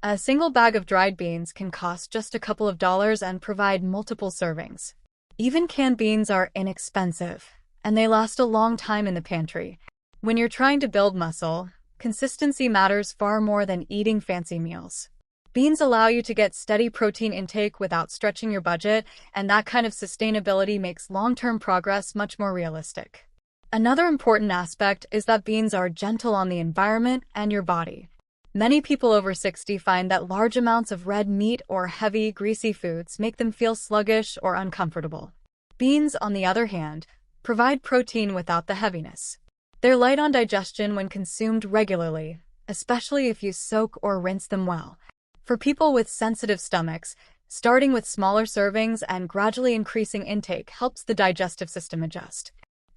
A single bag of dried beans can cost just a couple of dollars and provide multiple servings. Even canned beans are inexpensive, and they last a long time in the pantry. When you're trying to build muscle, consistency matters far more than eating fancy meals. Beans allow you to get steady protein intake without stretching your budget, and that kind of sustainability makes long-term progress much more realistic. Another important aspect is that beans are gentle on the environment and your body. Many people over 60 find that large amounts of red meat or heavy, greasy foods make them feel sluggish or uncomfortable. Beans, on the other hand, provide protein without the heaviness. They're light on digestion when consumed regularly, especially if you soak or rinse them well. For people with sensitive stomachs, starting with smaller servings and gradually increasing intake helps the digestive system adjust.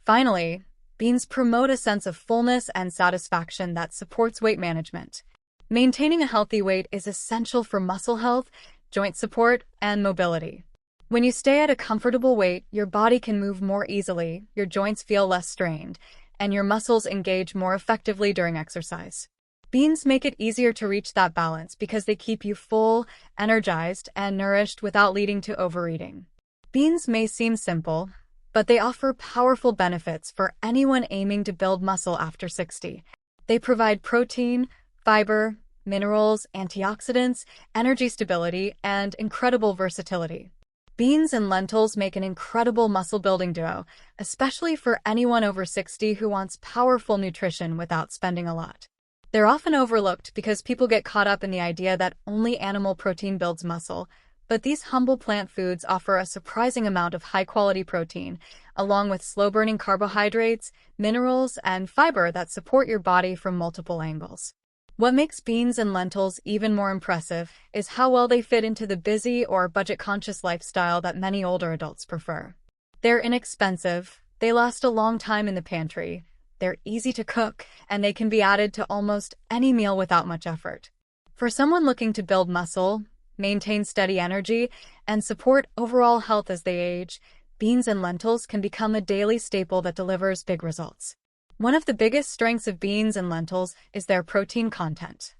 Finally, beans promote a sense of fullness and satisfaction that supports weight management. Maintaining a healthy weight is essential for muscle health, joint support, and mobility. When you stay at a comfortable weight, your body can move more easily, your joints feel less strained, and your muscles engage more effectively during exercise. Beans make it easier to reach that balance because they keep you full, energized, and nourished without leading to overeating. Beans may seem simple, but they offer powerful benefits for anyone aiming to build muscle after 60. They provide protein, fiber, minerals, antioxidants, energy stability, and incredible versatility. Beans and lentils make an incredible muscle-building duo, especially for anyone over 60 who wants powerful nutrition without spending a lot. They're often overlooked because people get caught up in the idea that only animal protein builds muscle, but these humble plant foods offer a surprising amount of high-quality protein, along with slow-burning carbohydrates, minerals, and fiber that support your body from multiple angles. What makes beans and lentils even more impressive is how well they fit into the busy or budget-conscious lifestyle that many older adults prefer. They're inexpensive, they last a long time in the pantry, they're easy to cook, and they can be added to almost any meal without much effort. For someone looking to build muscle, maintain steady energy, and support overall health as they age, beans and lentils can become a daily staple that delivers big results. One of the biggest strengths of beans and lentils is their protein content.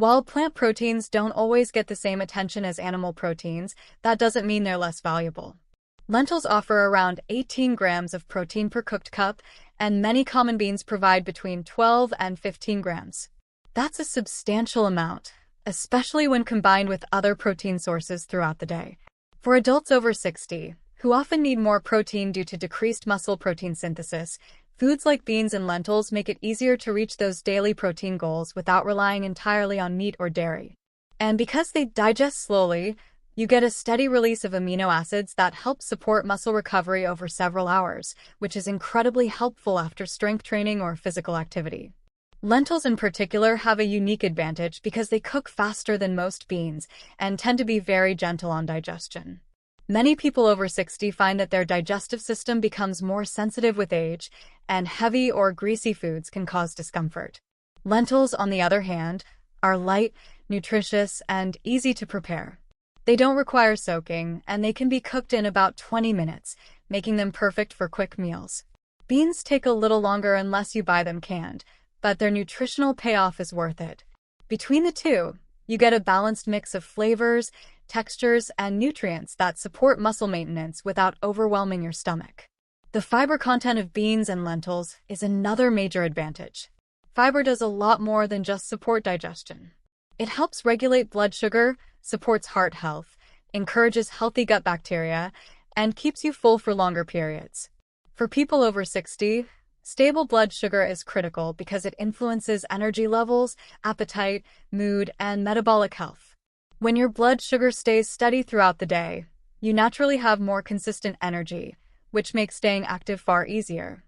While plant proteins don't always get the same attention as animal proteins, that doesn't mean they're less valuable. Lentils offer around 18 grams of protein per cooked cup, and many common beans provide between 12 and 15 grams. That's a substantial amount, especially when combined with other protein sources throughout the day. For adults over 60, who often need more protein due to decreased muscle protein synthesis, foods like beans and lentils make it easier to reach those daily protein goals without relying entirely on meat or dairy. And because they digest slowly, you get a steady release of amino acids that help support muscle recovery over several hours, which is incredibly helpful after strength training or physical activity. Lentils in particular have a unique advantage because they cook faster than most beans and tend to be very gentle on digestion. Many people over 60 find that their digestive system becomes more sensitive with age, and heavy or greasy foods can cause discomfort. Lentils, on the other hand, are light, nutritious, and easy to prepare. They don't require soaking, and they can be cooked in about 20 minutes, making them perfect for quick meals. Beans take a little longer unless you buy them canned, but their nutritional payoff is worth it. Between the two, you get a balanced mix of flavors, textures, and nutrients that support muscle maintenance without overwhelming your stomach. The fiber content of beans and lentils is another major advantage. Fiber does a lot more than just support digestion. It helps regulate blood sugar, supports heart health, encourages healthy gut bacteria, and keeps you full for longer periods. For people over 60, stable blood sugar is critical because it influences energy levels, appetite, mood, and metabolic health. When your blood sugar stays steady throughout the day, you naturally have more consistent energy, which makes staying active far easier.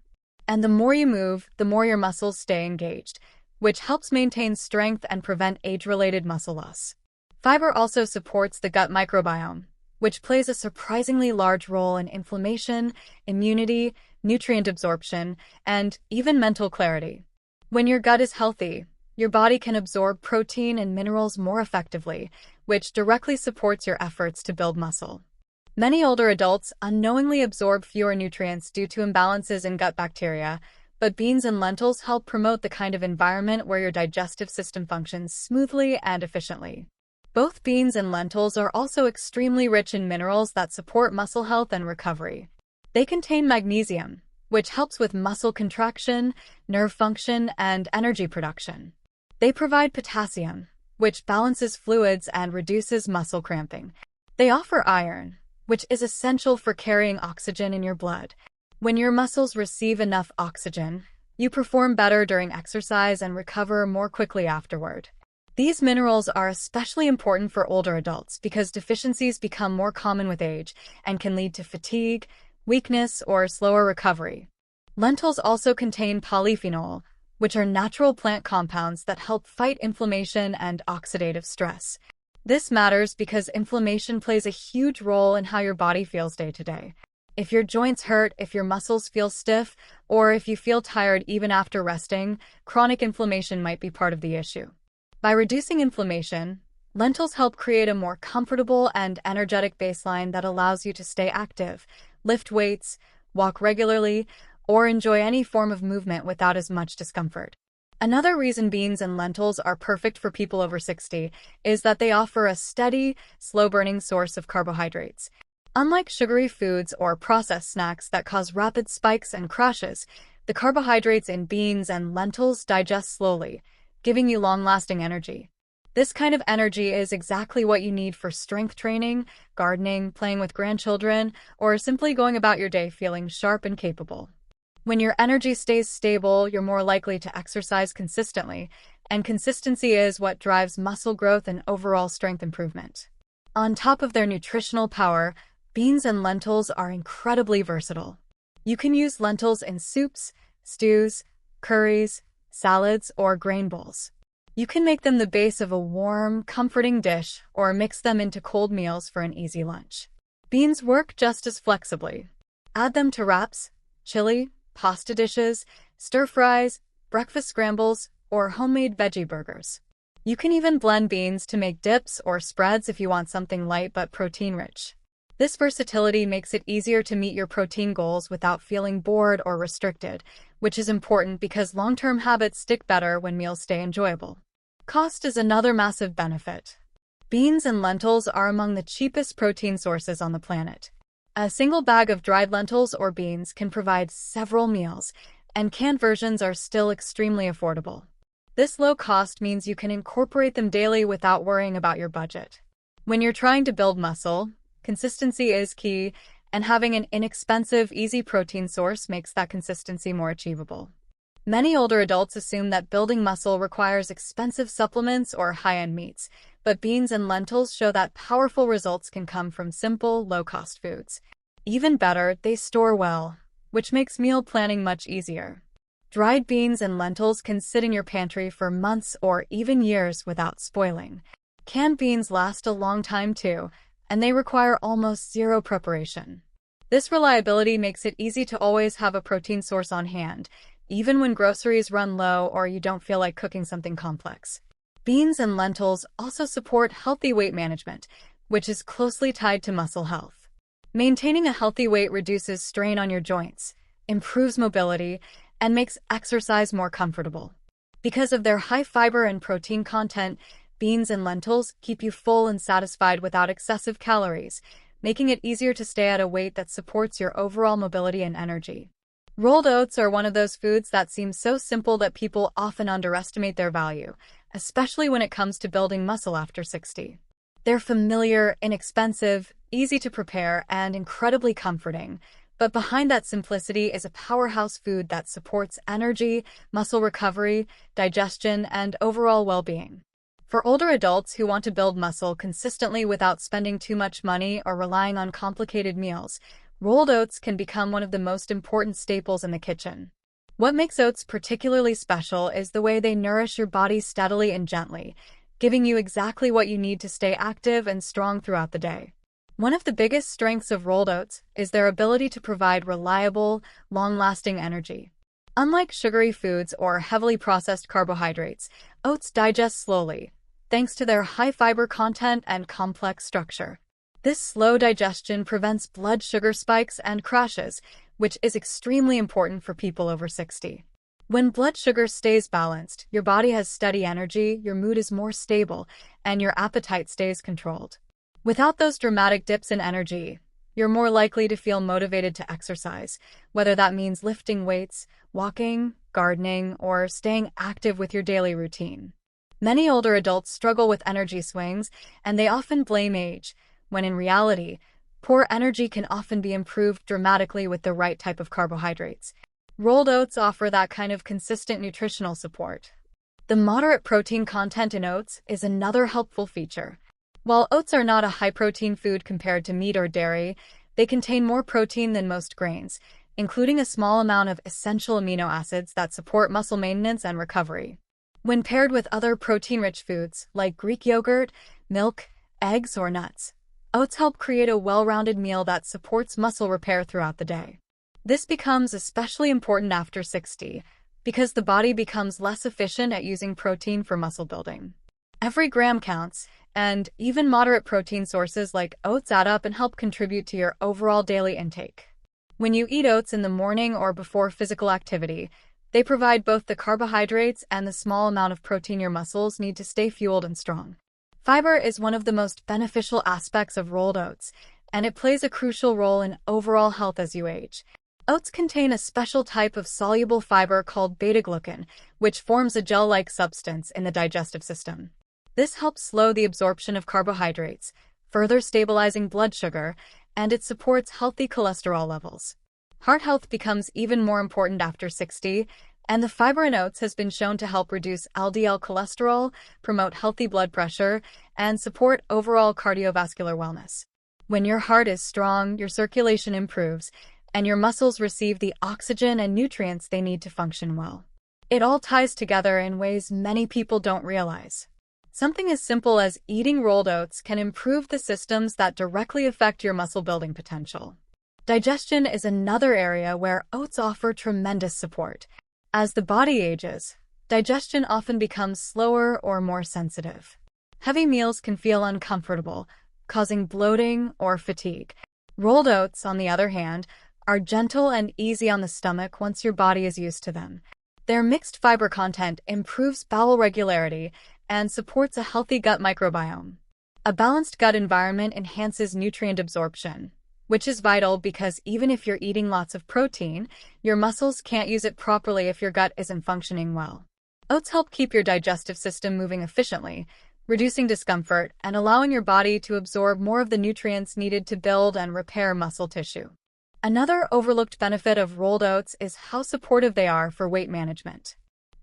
And the more you move, the more your muscles stay engaged, which helps maintain strength and prevent age-related muscle loss. Fiber also supports the gut microbiome, which plays a surprisingly large role in inflammation, immunity, nutrient absorption, and even mental clarity. When your gut is healthy, your body can absorb protein and minerals more effectively, which directly supports your efforts to build muscle. Many older adults unknowingly absorb fewer nutrients due to imbalances in gut bacteria, but beans and lentils help promote the kind of environment where your digestive system functions smoothly and efficiently. Both beans and lentils are also extremely rich in minerals that support muscle health and recovery. They contain magnesium, which helps with muscle contraction, nerve function, and energy production. They provide potassium, which balances fluids and reduces muscle cramping. They offer iron, which is essential for carrying oxygen in your blood. When your muscles receive enough oxygen, you perform better during exercise and recover more quickly afterward. These minerals are especially important for older adults because deficiencies become more common with age and can lead to fatigue, weakness, or slower recovery. Lentils also contain polyphenol, which are natural plant compounds that help fight inflammation and oxidative stress. This matters because inflammation plays a huge role in how your body feels day to day. If your joints hurt, if your muscles feel stiff, or if you feel tired even after resting, chronic inflammation might be part of the issue. By reducing inflammation, lentils help create a more comfortable and energetic baseline that allows you to stay active, lift weights, walk regularly, or enjoy any form of movement without as much discomfort. Another reason beans and lentils are perfect for people over 60 is that they offer a steady, slow-burning source of carbohydrates. Unlike sugary foods or processed snacks that cause rapid spikes and crashes, the carbohydrates in beans and lentils digest slowly, giving you long-lasting energy. This kind of energy is exactly what you need for strength training, gardening, playing with grandchildren, or simply going about your day feeling sharp and capable. When your energy stays stable, you're more likely to exercise consistently, and consistency is what drives muscle growth and overall strength improvement. On top of their nutritional power, beans and lentils are incredibly versatile. You can use lentils in soups, stews, curries, salads, or grain bowls. You can make them the base of a warm, comforting dish or mix them into cold meals for an easy lunch. Beans work just as flexibly. Add them to wraps, chili, pasta dishes, stir-fries, breakfast scrambles, or homemade veggie burgers. You can even blend beans to make dips or spreads if you want something light but protein-rich. This versatility makes it easier to meet your protein goals without feeling bored or restricted, which is important because long-term habits stick better when meals stay enjoyable. Cost is another massive benefit. Beans and lentils are among the cheapest protein sources on the planet. A single bag of dried lentils or beans can provide several meals, and canned versions are still extremely affordable. This low cost means you can incorporate them daily without worrying about your budget. When you're trying to build muscle, consistency is key, and having an inexpensive, easy protein source makes that consistency more achievable. Many older adults assume that building muscle requires expensive supplements or high-end meats, but beans and lentils show that powerful results can come from simple, low-cost foods. Even better, they store well, which makes meal planning much easier. Dried beans and lentils can sit in your pantry for months or even years without spoiling. Canned beans last a long time too, and they require almost zero preparation. This reliability makes it easy to always have a protein source on hand, even when groceries run low or you don't feel like cooking something complex. Beans and lentils also support healthy weight management, which is closely tied to muscle health. Maintaining a healthy weight reduces strain on your joints, improves mobility, and makes exercise more comfortable. Because of their high fiber and protein content, beans and lentils keep you full and satisfied without excessive calories, making it easier to stay at a weight that supports your overall mobility and energy. Rolled oats are one of those foods that seem so simple that people often underestimate their value, especially when it comes to building muscle after 60. They're familiar, inexpensive, easy to prepare, and incredibly comforting. But behind that simplicity is a powerhouse food that supports energy, muscle recovery, digestion, and overall well-being. For older adults who want to build muscle consistently without spending too much money or relying on complicated meals, rolled oats can become one of the most important staples in the kitchen. What makes oats particularly special is the way they nourish your body steadily and gently, giving you exactly what you need to stay active and strong throughout the day. One of the biggest strengths of rolled oats is their ability to provide reliable, long-lasting energy. Unlike sugary foods or heavily processed carbohydrates, oats digest slowly, thanks to their high fiber content and complex structure. This slow digestion prevents blood sugar spikes and crashes, which is extremely important for people over 60. When blood sugar stays balanced, your body has steady energy, your mood is more stable, and your appetite stays controlled. Without those dramatic dips in energy, you're more likely to feel motivated to exercise, whether that means lifting weights, walking, gardening, or staying active with your daily routine. Many older adults struggle with energy swings, and they often blame age, when in reality, poor energy can often be improved dramatically with the right type of carbohydrates. Rolled oats offer that kind of consistent nutritional support. The moderate protein content in oats is another helpful feature. While oats are not a high-protein food compared to meat or dairy, they contain more protein than most grains, including a small amount of essential amino acids that support muscle maintenance and recovery. When paired with other protein-rich foods like Greek yogurt, milk, eggs, or nuts, oats help create a well-rounded meal that supports muscle repair throughout the day. This becomes especially important after 60, because the body becomes less efficient at using protein for muscle building. Every gram counts, and even moderate protein sources like oats add up and help contribute to your overall daily intake. When you eat oats in the morning or before physical activity, they provide both the carbohydrates and the small amount of protein your muscles need to stay fueled and strong. Fiber is one of the most beneficial aspects of rolled oats, and it plays a crucial role in overall health as you age. Oats contain a special type of soluble fiber called beta-glucan, which forms a gel-like substance in the digestive system. This helps slow the absorption of carbohydrates, further stabilizing blood sugar, and it supports healthy cholesterol levels. Heart health becomes even more important after 60, and the fiber in oats has been shown to help reduce LDL cholesterol, promote healthy blood pressure, and support overall cardiovascular wellness. When your heart is strong, your circulation improves, and your muscles receive the oxygen and nutrients they need to function well. It all ties together in ways many people don't realize. Something as simple as eating rolled oats can improve the systems that directly affect your muscle building potential. Digestion is another area where oats offer tremendous support. As the body ages, digestion often becomes slower or more sensitive. Heavy meals can feel uncomfortable, causing bloating or fatigue. Rolled oats, on the other hand, are gentle and easy on the stomach once your body is used to them. Their mixed fiber content improves bowel regularity, and supports a healthy gut microbiome. A balanced gut environment enhances nutrient absorption, which is vital because even if you're eating lots of protein, your muscles can't use it properly if your gut isn't functioning well. Oats help keep your digestive system moving efficiently, reducing discomfort and allowing your body to absorb more of the nutrients needed to build and repair muscle tissue. Another overlooked benefit of rolled oats is how supportive they are for weight management.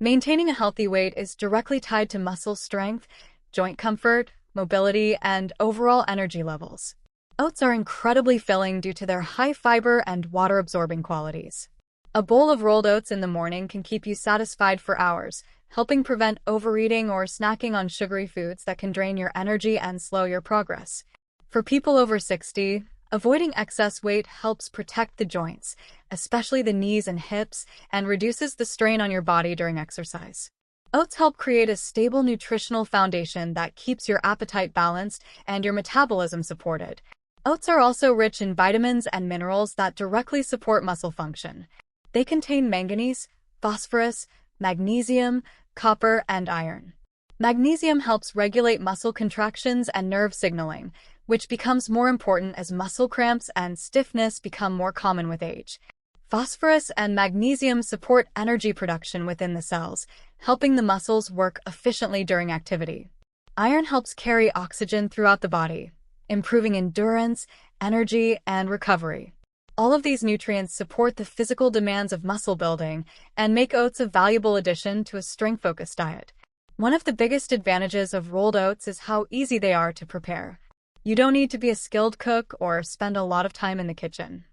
Maintaining a healthy weight is directly tied to muscle strength, joint comfort, mobility, and overall energy levels. Oats are incredibly filling due to their high fiber and water-absorbing qualities. A bowl of rolled oats in the morning can keep you satisfied for hours, helping prevent overeating or snacking on sugary foods that can drain your energy and slow your progress. For people over 60, avoiding excess weight helps protect the joints, especially the knees and hips, and reduces the strain on your body during exercise. Oats help create a stable nutritional foundation that keeps your appetite balanced and your metabolism supported. Oats are also rich in vitamins and minerals that directly support muscle function. They contain manganese, phosphorus, magnesium, copper, and iron. Magnesium helps regulate muscle contractions and nerve signaling, which becomes more important as muscle cramps and stiffness become more common with age. Phosphorus and magnesium support energy production within the cells, helping the muscles work efficiently during activity. Iron helps carry oxygen throughout the body, improving endurance, energy, and recovery. All of these nutrients support the physical demands of muscle building and make oats a valuable addition to a strength-focused diet. One of the biggest advantages of rolled oats is how easy they are to prepare. You don't need to be a skilled cook or spend a lot of time in the kitchen.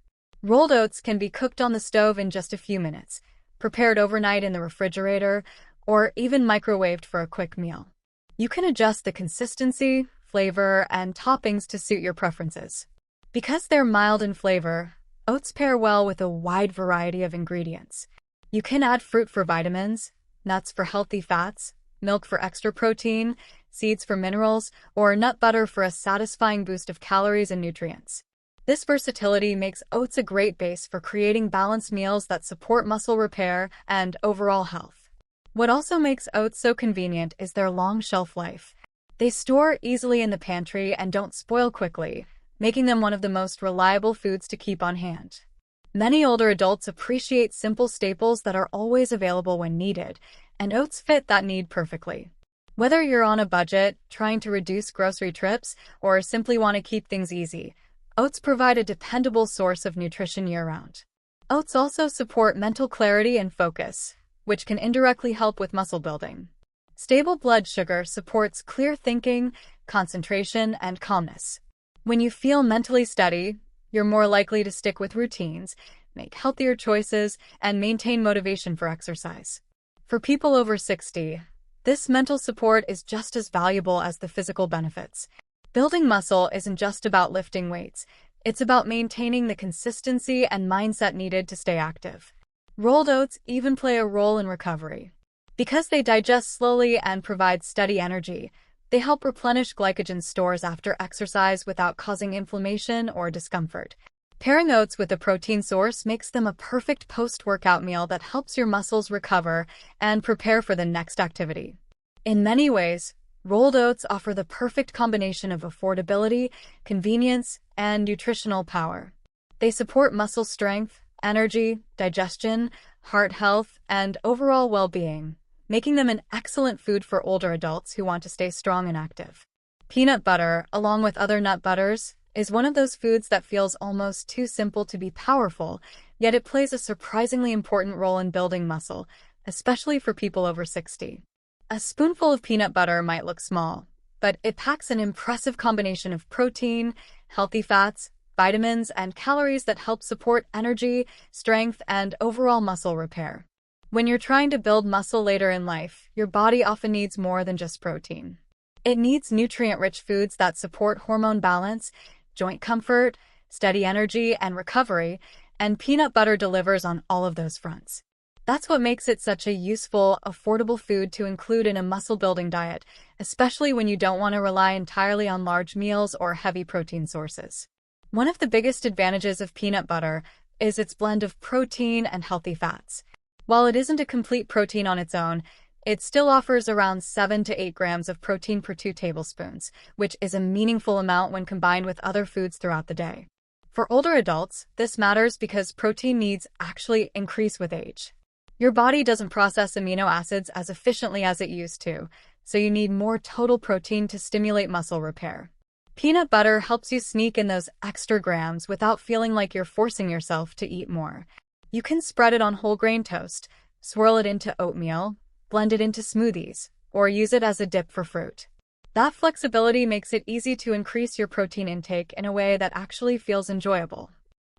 Rolled oats can be cooked on the stove in just a few minutes, prepared overnight in the refrigerator, or even microwaved for a quick meal. You can adjust the consistency, flavor, and toppings to suit your preferences. Because they're mild in flavor, oats pair well with a wide variety of ingredients. You can add fruit for vitamins, nuts for healthy fats, milk for extra protein, seeds for minerals, or nut butter for a satisfying boost of calories and nutrients. This versatility makes oats a great base for creating balanced meals that support muscle repair and overall health. What also makes oats so convenient is their long shelf life. They store easily in the pantry and don't spoil quickly, making them one of the most reliable foods to keep on hand. Many older adults appreciate simple staples that are always available when needed, and oats fit that need perfectly. Whether you're on a budget, trying to reduce grocery trips, or simply want to keep things easy, oats provide a dependable source of nutrition year-round. Oats also support mental clarity and focus, which can indirectly help with muscle building. Stable blood sugar supports clear thinking, concentration, and calmness. When you feel mentally steady, you're more likely to stick with routines, make healthier choices, and maintain motivation for exercise. For people over 60, this mental support is just as valuable as the physical benefits. Building muscle isn't just about lifting weights, it's about maintaining the consistency and mindset needed to stay active. Rolled oats even play a role in recovery. Because they digest slowly and provide steady energy, they help replenish glycogen stores after exercise without causing inflammation or discomfort. Pairing oats with a protein source makes them a perfect post-workout meal that helps your muscles recover and prepare for the next activity. In many ways, rolled oats offer the perfect combination of affordability, convenience, and nutritional power. They support muscle strength, energy, digestion, heart health, and overall well-being, making them an excellent food for older adults who want to stay strong and active. Peanut butter, along with other nut butters, is one of those foods that feels almost too simple to be powerful, yet it plays a surprisingly important role in building muscle, especially for people over 60. A spoonful of peanut butter might look small, but it packs an impressive combination of protein, healthy fats, vitamins, and calories that help support energy, strength, and overall muscle repair. When you're trying to build muscle later in life, your body often needs more than just protein. It needs nutrient-rich foods that support hormone balance, joint comfort, steady energy, and recovery, and peanut butter delivers on all of those fronts. That's what makes it such a useful, affordable food to include in a muscle-building diet, especially when you don't want to rely entirely on large meals or heavy protein sources. One of the biggest advantages of peanut butter is its blend of protein and healthy fats. While it isn't a complete protein on its own, it still offers around 7 to 8 grams of protein per 2 tablespoons, which is a meaningful amount when combined with other foods throughout the day. For older adults, this matters because protein needs actually increase with age. Your body doesn't process amino acids as efficiently as it used to, so you need more total protein to stimulate muscle repair. Peanut butter helps you sneak in those extra grams without feeling like you're forcing yourself to eat more. You can spread it on whole grain toast, swirl it into oatmeal, blend it into smoothies, or use it as a dip for fruit. That flexibility makes it easy to increase your protein intake in a way that actually feels enjoyable.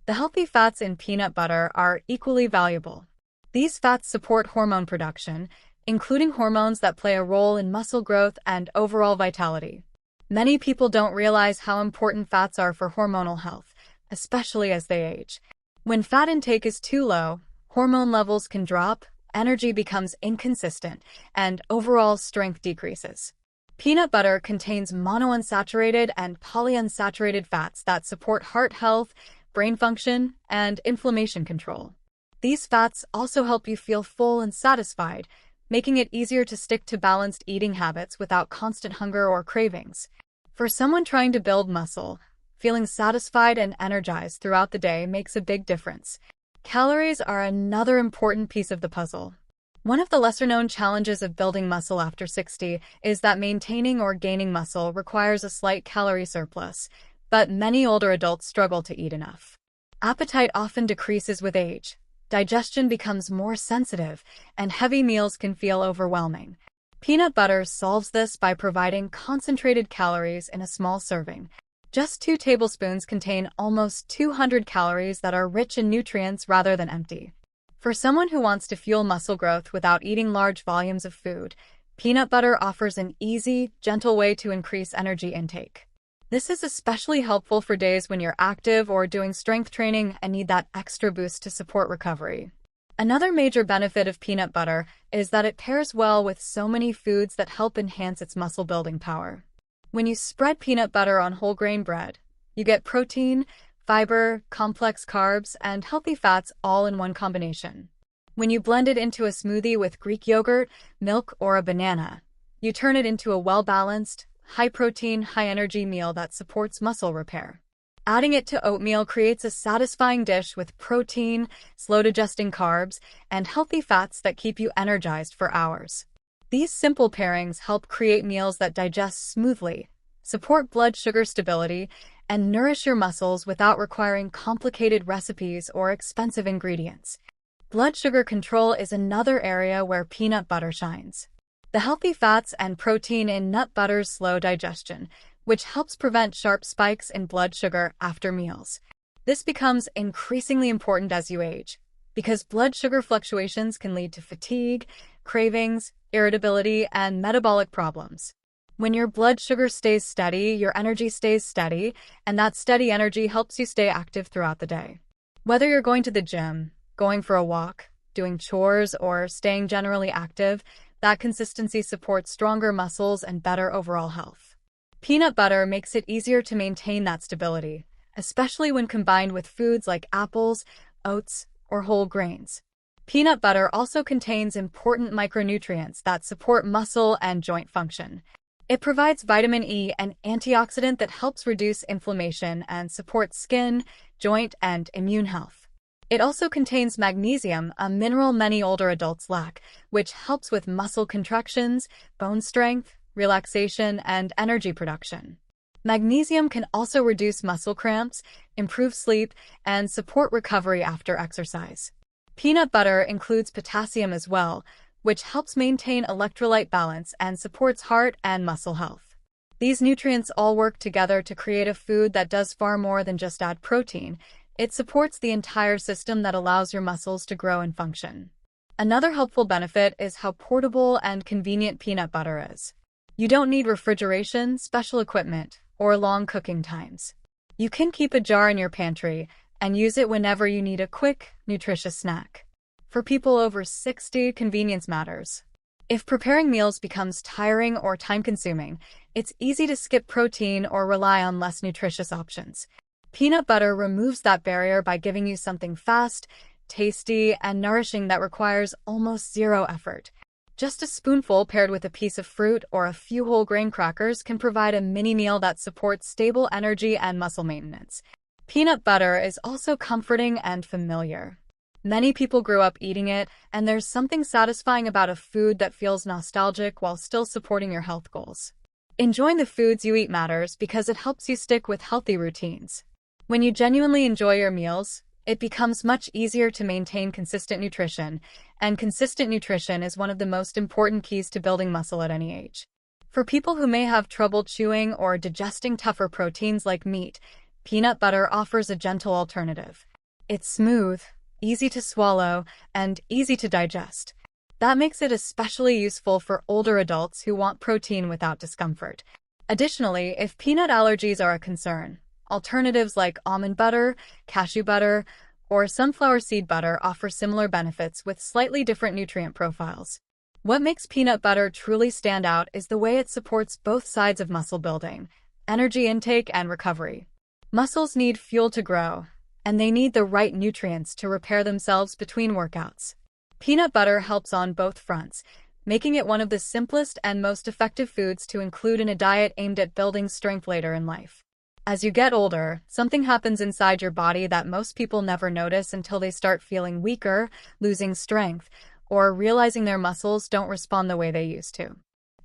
The healthy fats in peanut butter are equally valuable. These fats support hormone production, including hormones that play a role in muscle growth and overall vitality. Many people don't realize how important fats are for hormonal health, especially as they age. When fat intake is too low, hormone levels can drop, energy becomes inconsistent, and overall strength decreases. Peanut butter contains monounsaturated and polyunsaturated fats that support heart health, brain function, and inflammation control. These fats also help you feel full and satisfied, making it easier to stick to balanced eating habits without constant hunger or cravings. For someone trying to build muscle, feeling satisfied and energized throughout the day makes a big difference. Calories are another important piece of the puzzle. One of the lesser-known challenges of building muscle after 60 is that maintaining or gaining muscle requires a slight calorie surplus, but many older adults struggle to eat enough. Appetite often decreases with age. Digestion becomes more sensitive, and heavy meals can feel overwhelming. Peanut butter solves this by providing concentrated calories in a small serving. Just 2 tablespoons contain almost 200 calories that are rich in nutrients rather than empty. For someone who wants to fuel muscle growth without eating large volumes of food, peanut butter offers an easy, gentle way to increase energy intake. This is especially helpful for days when you're active or doing strength training and need that extra boost to support recovery. Another major benefit of peanut butter is that it pairs well with so many foods that help enhance its muscle-building power. When you spread peanut butter on whole grain bread, you get protein, fiber, complex carbs, and healthy fats all in one combination. When you blend it into a smoothie with Greek yogurt, milk, or a banana, you turn it into a well-balanced, high-protein, high-energy meal that supports muscle repair. Adding it to oatmeal creates a satisfying dish with protein, slow-digesting carbs, and healthy fats that keep you energized for hours. These simple pairings help create meals that digest smoothly, support blood sugar stability, and nourish your muscles without requiring complicated recipes or expensive ingredients. Blood sugar control is another area where peanut butter shines. The healthy fats and protein in nut butters slow digestion, which helps prevent sharp spikes in blood sugar after meals. This becomes increasingly important as you age, because blood sugar fluctuations can lead to fatigue, cravings, irritability, and metabolic problems. When your blood sugar stays steady, your energy stays steady, and that steady energy helps you stay active throughout the day. Whether you're going to the gym, going for a walk, doing chores, or staying generally active, that consistency supports stronger muscles and better overall health. Peanut butter makes it easier to maintain that stability, especially when combined with foods like apples, oats, or whole grains. Peanut butter also contains important micronutrients that support muscle and joint function. It provides vitamin E, an antioxidant that helps reduce inflammation and supports skin, joint, and immune health. It also contains magnesium, a mineral many older adults lack, which helps with muscle contractions, bone strength, relaxation, and energy production. Magnesium can also reduce muscle cramps, improve sleep, and support recovery after exercise. Peanut butter includes potassium as well, which helps maintain electrolyte balance and supports heart and muscle health. These nutrients all work together to create a food that does far more than just add protein. It supports the entire system that allows your muscles to grow and function. Another helpful benefit is how portable and convenient peanut butter is. You don't need refrigeration, special equipment, or long cooking times. You can keep a jar in your pantry and use it whenever you need a quick, nutritious snack. For people over 60, convenience matters. If preparing meals becomes tiring or time-consuming, it's easy to skip protein or rely on less nutritious options. Peanut butter removes that barrier by giving you something fast, tasty, and nourishing that requires almost zero effort. Just a spoonful paired with a piece of fruit or a few whole grain crackers can provide a mini meal that supports stable energy and muscle maintenance. Peanut butter is also comforting and familiar. Many people grew up eating it, and there's something satisfying about a food that feels nostalgic while still supporting your health goals. Enjoying the foods you eat matters because it helps you stick with healthy routines. When you genuinely enjoy your meals, it becomes much easier to maintain consistent nutrition, and consistent nutrition is one of the most important keys to building muscle at any age. For people who may have trouble chewing or digesting tougher proteins like meat, peanut butter offers a gentle alternative. It's smooth, easy to swallow, and easy to digest. That makes it especially useful for older adults who want protein without discomfort. Additionally, if peanut allergies are a concern, alternatives like almond butter, cashew butter, or sunflower seed butter offer similar benefits with slightly different nutrient profiles. What makes peanut butter truly stand out is the way it supports both sides of muscle building, energy intake, and recovery. Muscles need fuel to grow, and they need the right nutrients to repair themselves between workouts. Peanut butter helps on both fronts, making it one of the simplest and most effective foods to include in a diet aimed at building strength later in life. As you get older, something happens inside your body that most people never notice until they start feeling weaker, losing strength, or realizing their muscles don't respond the way they used to.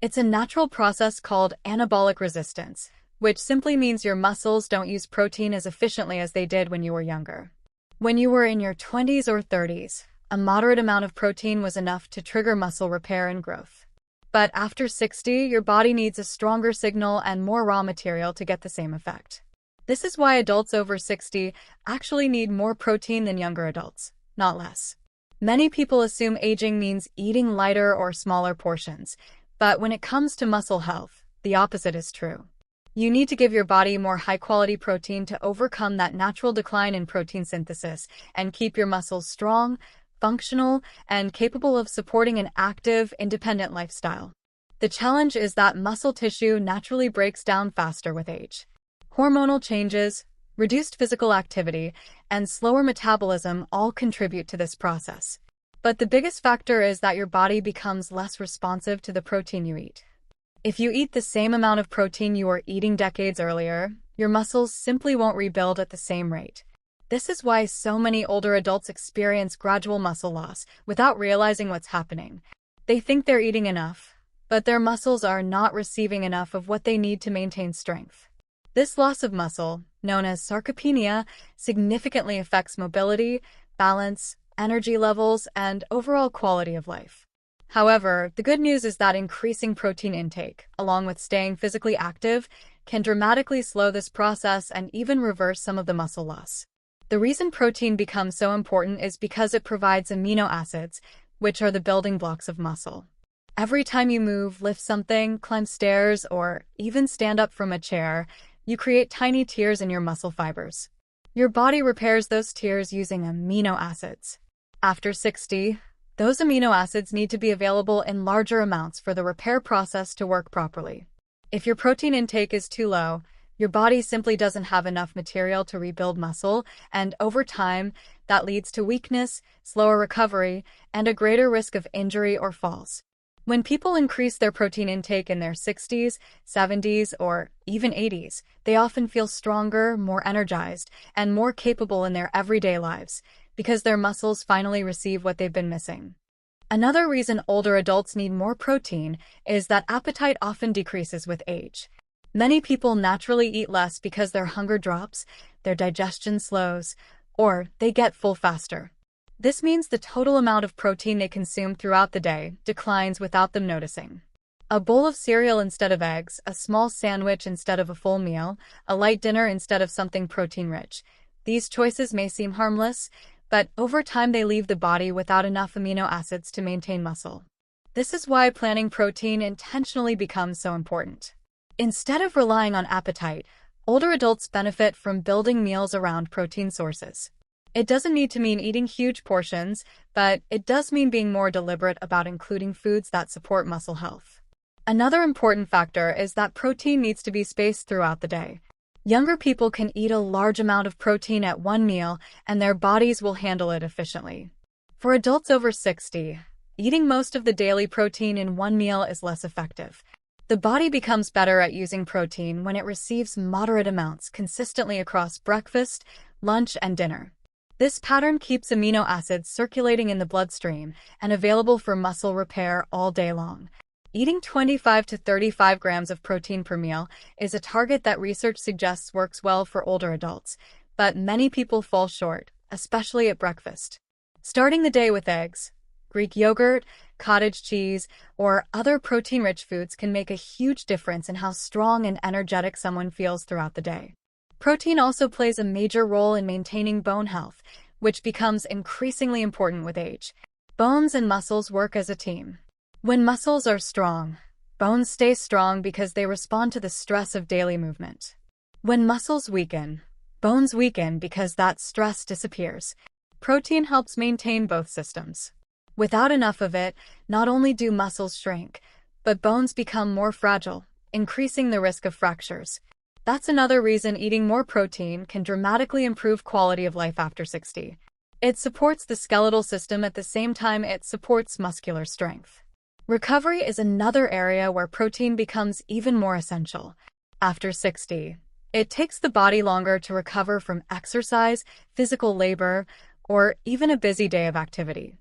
It's a natural process called anabolic resistance, which simply means your muscles don't use protein as efficiently as they did when you were younger. When you were in your 20s or 30s, a moderate amount of protein was enough to trigger muscle repair and growth. But after 60, your body needs a stronger signal and more raw material to get the same effect. This is why adults over 60 actually need more protein than younger adults, not less. Many people assume aging means eating lighter or smaller portions, but when it comes to muscle health, the opposite is true. You need to give your body more high-quality protein to overcome that natural decline in protein synthesis and keep your muscles strong, functional, and capable of supporting an active, independent lifestyle. The challenge is that muscle tissue naturally breaks down faster with age. Hormonal changes, reduced physical activity, and slower metabolism all contribute to this process. But the biggest factor is that your body becomes less responsive to the protein you eat. If you eat the same amount of protein you were eating decades earlier, your muscles simply won't rebuild at the same rate. This is why so many older adults experience gradual muscle loss without realizing what's happening. They think they're eating enough, but their muscles are not receiving enough of what they need to maintain strength. This loss of muscle, known as sarcopenia, significantly affects mobility, balance, energy levels, and overall quality of life. However, the good news is that increasing protein intake, along with staying physically active, can dramatically slow this process and even reverse some of the muscle loss. The reason protein becomes so important is because it provides amino acids, which are the building blocks of muscle. Every time you move, lift something, climb stairs, or even stand up from a chair, you create tiny tears in your muscle fibers. Your body repairs those tears using amino acids. After 60, those amino acids need to be available in larger amounts for the repair process to work properly. If your protein intake is too low, your body simply doesn't have enough material to rebuild muscle, and over time, that leads to weakness, slower recovery, and a greater risk of injury or falls. When people increase their protein intake in their 60s, 70s, or even 80s, they often feel stronger, more energized, and more capable in their everyday lives, because their muscles finally receive what they've been missing. Another reason older adults need more protein is that appetite often decreases with age. Many people naturally eat less because their hunger drops, their digestion slows, or they get full faster. This means the total amount of protein they consume throughout the day declines without them noticing. A bowl of cereal instead of eggs, a small sandwich instead of a full meal, a light dinner instead of something protein-rich. These choices may seem harmless, but over time they leave the body without enough amino acids to maintain muscle. This is why planning protein intentionally becomes so important. Instead of relying on appetite, older adults benefit from building meals around protein sources. It doesn't need to mean eating huge portions, but it does mean being more deliberate about including foods that support muscle health. Another important factor is that protein needs to be spaced throughout the day. Younger people can eat a large amount of protein at one meal, and their bodies will handle it efficiently. For adults over 60, Eating most of the daily protein in one meal is less effective. The body becomes better at using protein when it receives moderate amounts consistently across breakfast, lunch, and dinner. This pattern keeps amino acids circulating in the bloodstream and available for muscle repair all day long. Eating 25 to 35 grams of protein per meal is a target that research suggests works well for older adults, but many people fall short, especially at breakfast. Starting the day with eggs, Greek yogurt, cottage cheese, or other protein-rich foods can make a huge difference in how strong and energetic someone feels throughout the day. Protein also plays a major role in maintaining bone health, which becomes increasingly important with age. Bones and muscles work as a team. When muscles are strong, bones stay strong because they respond to the stress of daily movement. When muscles weaken, bones weaken because that stress disappears. Protein helps maintain both systems. Without enough of it, not only do muscles shrink, but bones become more fragile, increasing the risk of fractures. That's another reason eating more protein can dramatically improve quality of life after 60. It supports the skeletal system at the same time it supports muscular strength. Recovery is another area where protein becomes even more essential. After 60, it takes the body longer to recover from exercise, physical labor, or even a busy day of activity.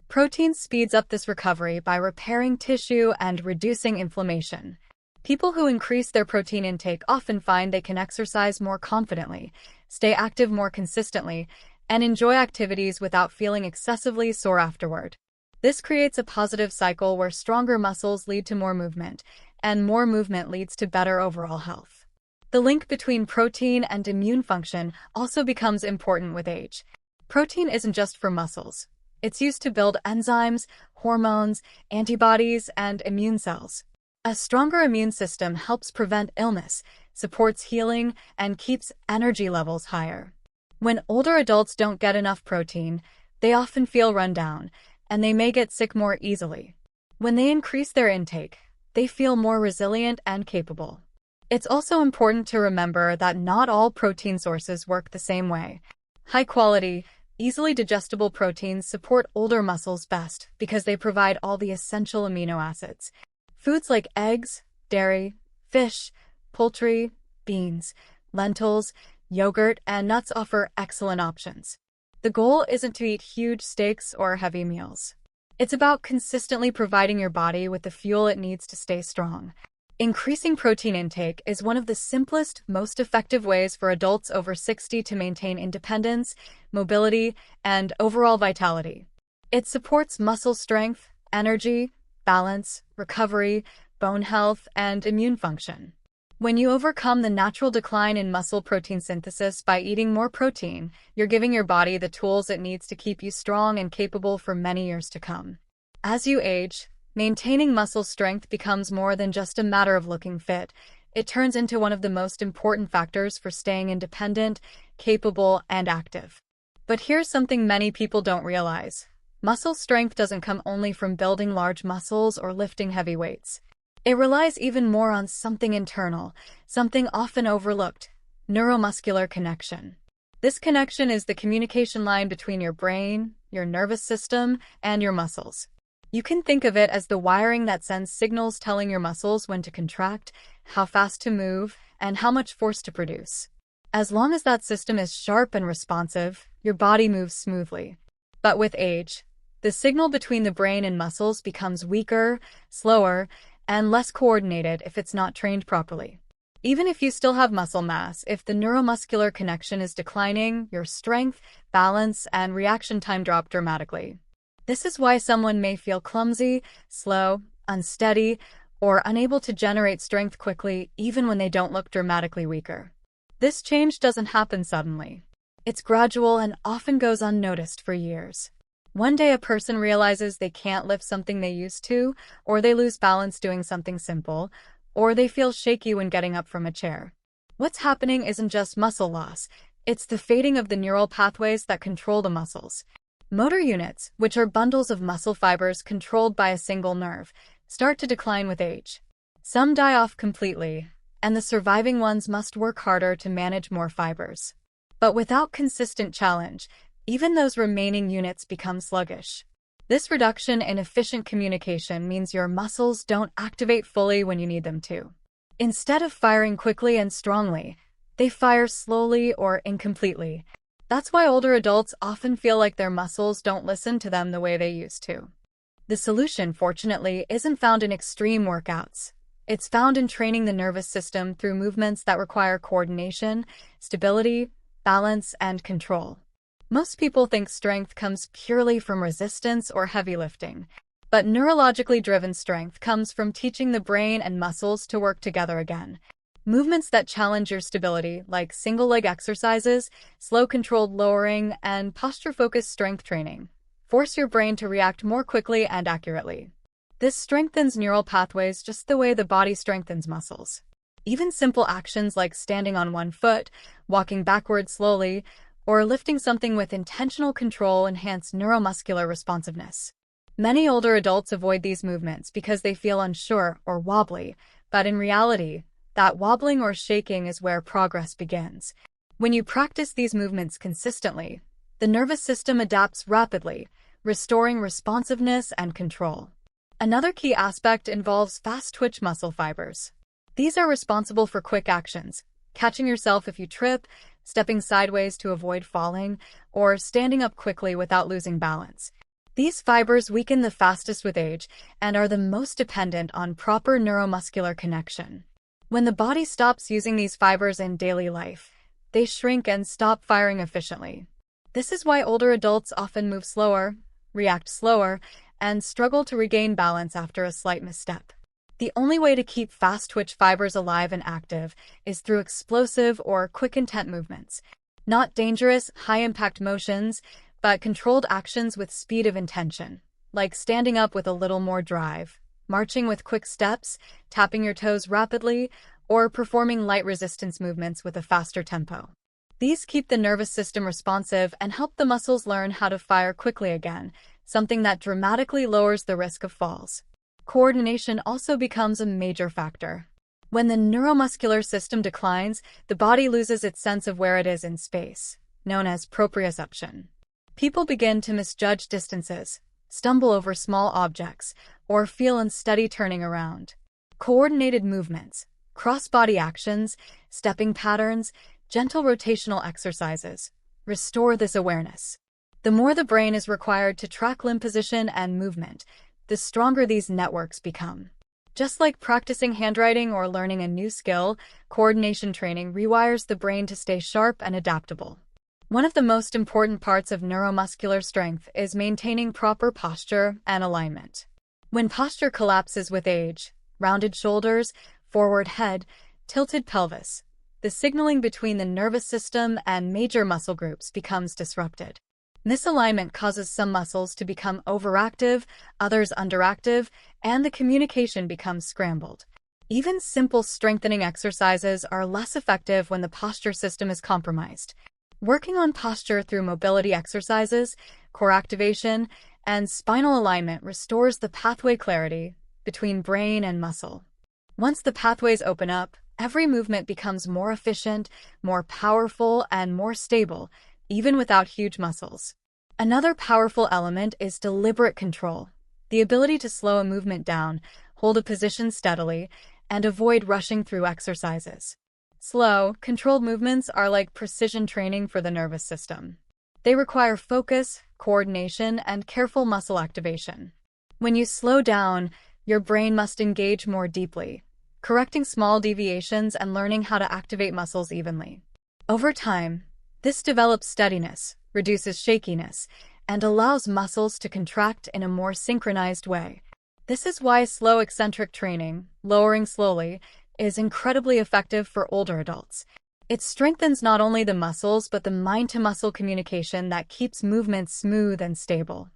Protein speeds up this recovery by repairing tissue and reducing inflammation. People who increase their protein intake often find they can exercise more confidently, stay active more consistently, and enjoy activities without feeling excessively sore afterward. This creates a positive cycle where stronger muscles lead to more movement, and more movement leads to better overall health. The link between protein and immune function also becomes important with age. Protein isn't just for muscles. It's used to build enzymes, hormones, antibodies, and immune cells. A stronger immune system helps prevent illness, supports healing, and keeps energy levels higher. When older adults don't get enough protein, they often feel run down, and they may get sick more easily. When they increase their intake, they feel more resilient and capable. It's also important to remember that not all protein sources work the same way. High-quality, easily digestible proteins support older muscles best because they provide all the essential amino acids. Foods like eggs, dairy, fish, poultry, beans, lentils, yogurt, and nuts offer excellent options. The goal isn't to eat huge steaks or heavy meals. It's about consistently providing your body with the fuel it needs to stay strong. Increasing protein intake is one of the simplest, most effective ways for adults over 60 to maintain independence, mobility, and overall vitality. It supports muscle strength, energy, balance, recovery, bone health, and immune function. When you overcome the natural decline in muscle protein synthesis by eating more protein, you're giving your body the tools it needs to keep you strong and capable for many years to come. As you age, maintaining muscle strength becomes more than just a matter of looking fit. It turns into one of the most important factors for staying independent, capable, and active. But here's something many people don't realize. Muscle strength doesn't come only from building large muscles or lifting heavy weights. It relies even more on something internal, something often overlooked: neuromuscular connection. This connection is the communication line between your brain, your nervous system, and your muscles. You can think of it as the wiring that sends signals telling your muscles when to contract, how fast to move, and how much force to produce. As long as that system is sharp and responsive, your body moves smoothly. But with age, the signal between the brain and muscles becomes weaker, slower, and less coordinated if it's not trained properly. Even if you still have muscle mass, if the neuromuscular connection is declining, your strength, balance, and reaction time drop dramatically. This is why someone may feel clumsy, slow, unsteady, or unable to generate strength quickly even when they don't look dramatically weaker. This change doesn't happen suddenly. It's gradual and often goes unnoticed for years. One day a person realizes they can't lift something they used to, or they lose balance doing something simple, or they feel shaky when getting up from a chair. What's happening isn't just muscle loss, it's the fading of the neural pathways that control the muscles. Motor units, which are bundles of muscle fibers controlled by a single nerve, start to decline with age. Some die off completely, and the surviving ones must work harder to manage more fibers. But without consistent challenge, even those remaining units become sluggish. This reduction in efficient communication means your muscles don't activate fully when you need them to. Instead of firing quickly and strongly, they fire slowly or incompletely. That's why older adults often feel like their muscles don't listen to them the way they used to. The solution, fortunately, isn't found in extreme workouts. It's found in training the nervous system through movements that require coordination, stability, balance, and control. Most people think strength comes purely from resistance or heavy lifting, but neurologically driven strength comes from teaching the brain and muscles to work together again. Movements that challenge your stability, like single-leg exercises, slow controlled lowering, and posture-focused strength training, force your brain to react more quickly and accurately. This strengthens neural pathways just the way the body strengthens muscles. Even simple actions like standing on one foot, walking backward slowly, or lifting something with intentional control enhance neuromuscular responsiveness. Many older adults avoid these movements because they feel unsure or wobbly, but in reality, that wobbling or shaking is where progress begins. When you practice these movements consistently, the nervous system adapts rapidly, restoring responsiveness and control. Another key aspect involves fast-twitch muscle fibers. These are responsible for quick actions, catching yourself if you trip, stepping sideways to avoid falling, or standing up quickly without losing balance. These fibers weaken the fastest with age and are the most dependent on proper neuromuscular connection. When the body stops using these fibers in daily life, they shrink and stop firing efficiently. This is why older adults often move slower, react slower, and struggle to regain balance after a slight misstep. The only way to keep fast-twitch fibers alive and active is through explosive or quick-intent movements. Not dangerous, high-impact motions, but controlled actions with speed of intention, like standing up with a little more drive, marching with quick steps, tapping your toes rapidly, or performing light resistance movements with a faster tempo. These keep the nervous system responsive and help the muscles learn how to fire quickly again, something that dramatically lowers the risk of falls. Coordination also becomes a major factor. When the neuromuscular system declines, the body loses its sense of where it is in space, known as proprioception. People begin to misjudge distances, stumble over small objects, or feel unsteady turning around. Coordinated movements, cross-body actions, stepping patterns, gentle rotational exercises restore this awareness. The more the brain is required to track limb position and movement, the stronger these networks become. Just like practicing handwriting or learning a new skill, coordination training rewires the brain to stay sharp and adaptable. One of the most important parts of neuromuscular strength is maintaining proper posture and alignment. When posture collapses with age, rounded shoulders, forward head, tilted pelvis, the signaling between the nervous system and major muscle groups becomes disrupted. Misalignment causes some muscles to become overactive, others underactive, and the communication becomes scrambled. Even simple strengthening exercises are less effective when the posture system is compromised. Working on posture through mobility exercises, core activation, and spinal alignment restores the pathway clarity between brain and muscle. Once the pathways open up, every movement becomes more efficient, more powerful, and more stable, even without huge muscles. Another powerful element is deliberate control, the ability to slow a movement down, hold a position steadily, and avoid rushing through exercises. Slow, controlled movements are like precision training for the nervous system. They require focus, coordination, and careful muscle activation. When you slow down, your brain must engage more deeply, correcting small deviations and learning how to activate muscles evenly. Over time, this develops steadiness, reduces shakiness, and allows muscles to contract in a more synchronized way. This is why slow eccentric training, lowering slowly, is incredibly effective for older adults. It strengthens not only the muscles but the mind-to-muscle communication that keeps movements smooth and stable.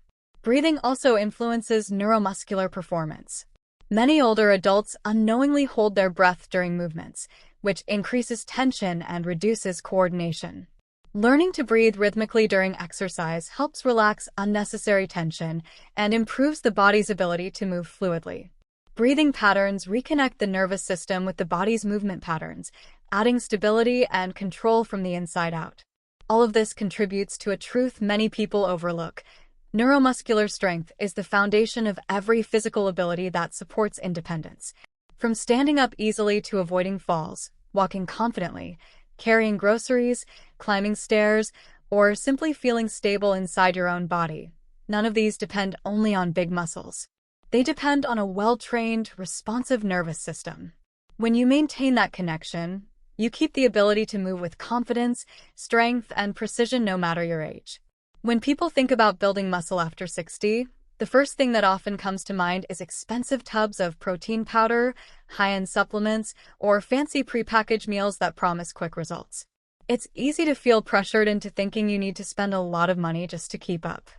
Breathing also influences neuromuscular performance. Many older adults unknowingly hold their breath during movements, which increases tension and reduces coordination. Learning to breathe rhythmically during exercise helps relax unnecessary tension and improves the body's ability to move fluidly. Breathing patterns reconnect the nervous system with the body's movement patterns, adding stability and control from the inside out. All of this contributes to a truth many people overlook. Neuromuscular strength is the foundation of every physical ability that supports independence. From standing up easily to avoiding falls, walking confidently, carrying groceries, climbing stairs, or simply feeling stable inside your own body, none of these depend only on big muscles. They depend on a well-trained, responsive nervous system. When you maintain that connection, you keep the ability to move with confidence, strength, and precision no matter your age. When people think about building muscle after 60, the first thing that often comes to mind is expensive tubs of protein powder, high-end supplements, or fancy prepackaged meals that promise quick results. It's easy to feel pressured into thinking you need to spend a lot of money just to keep up.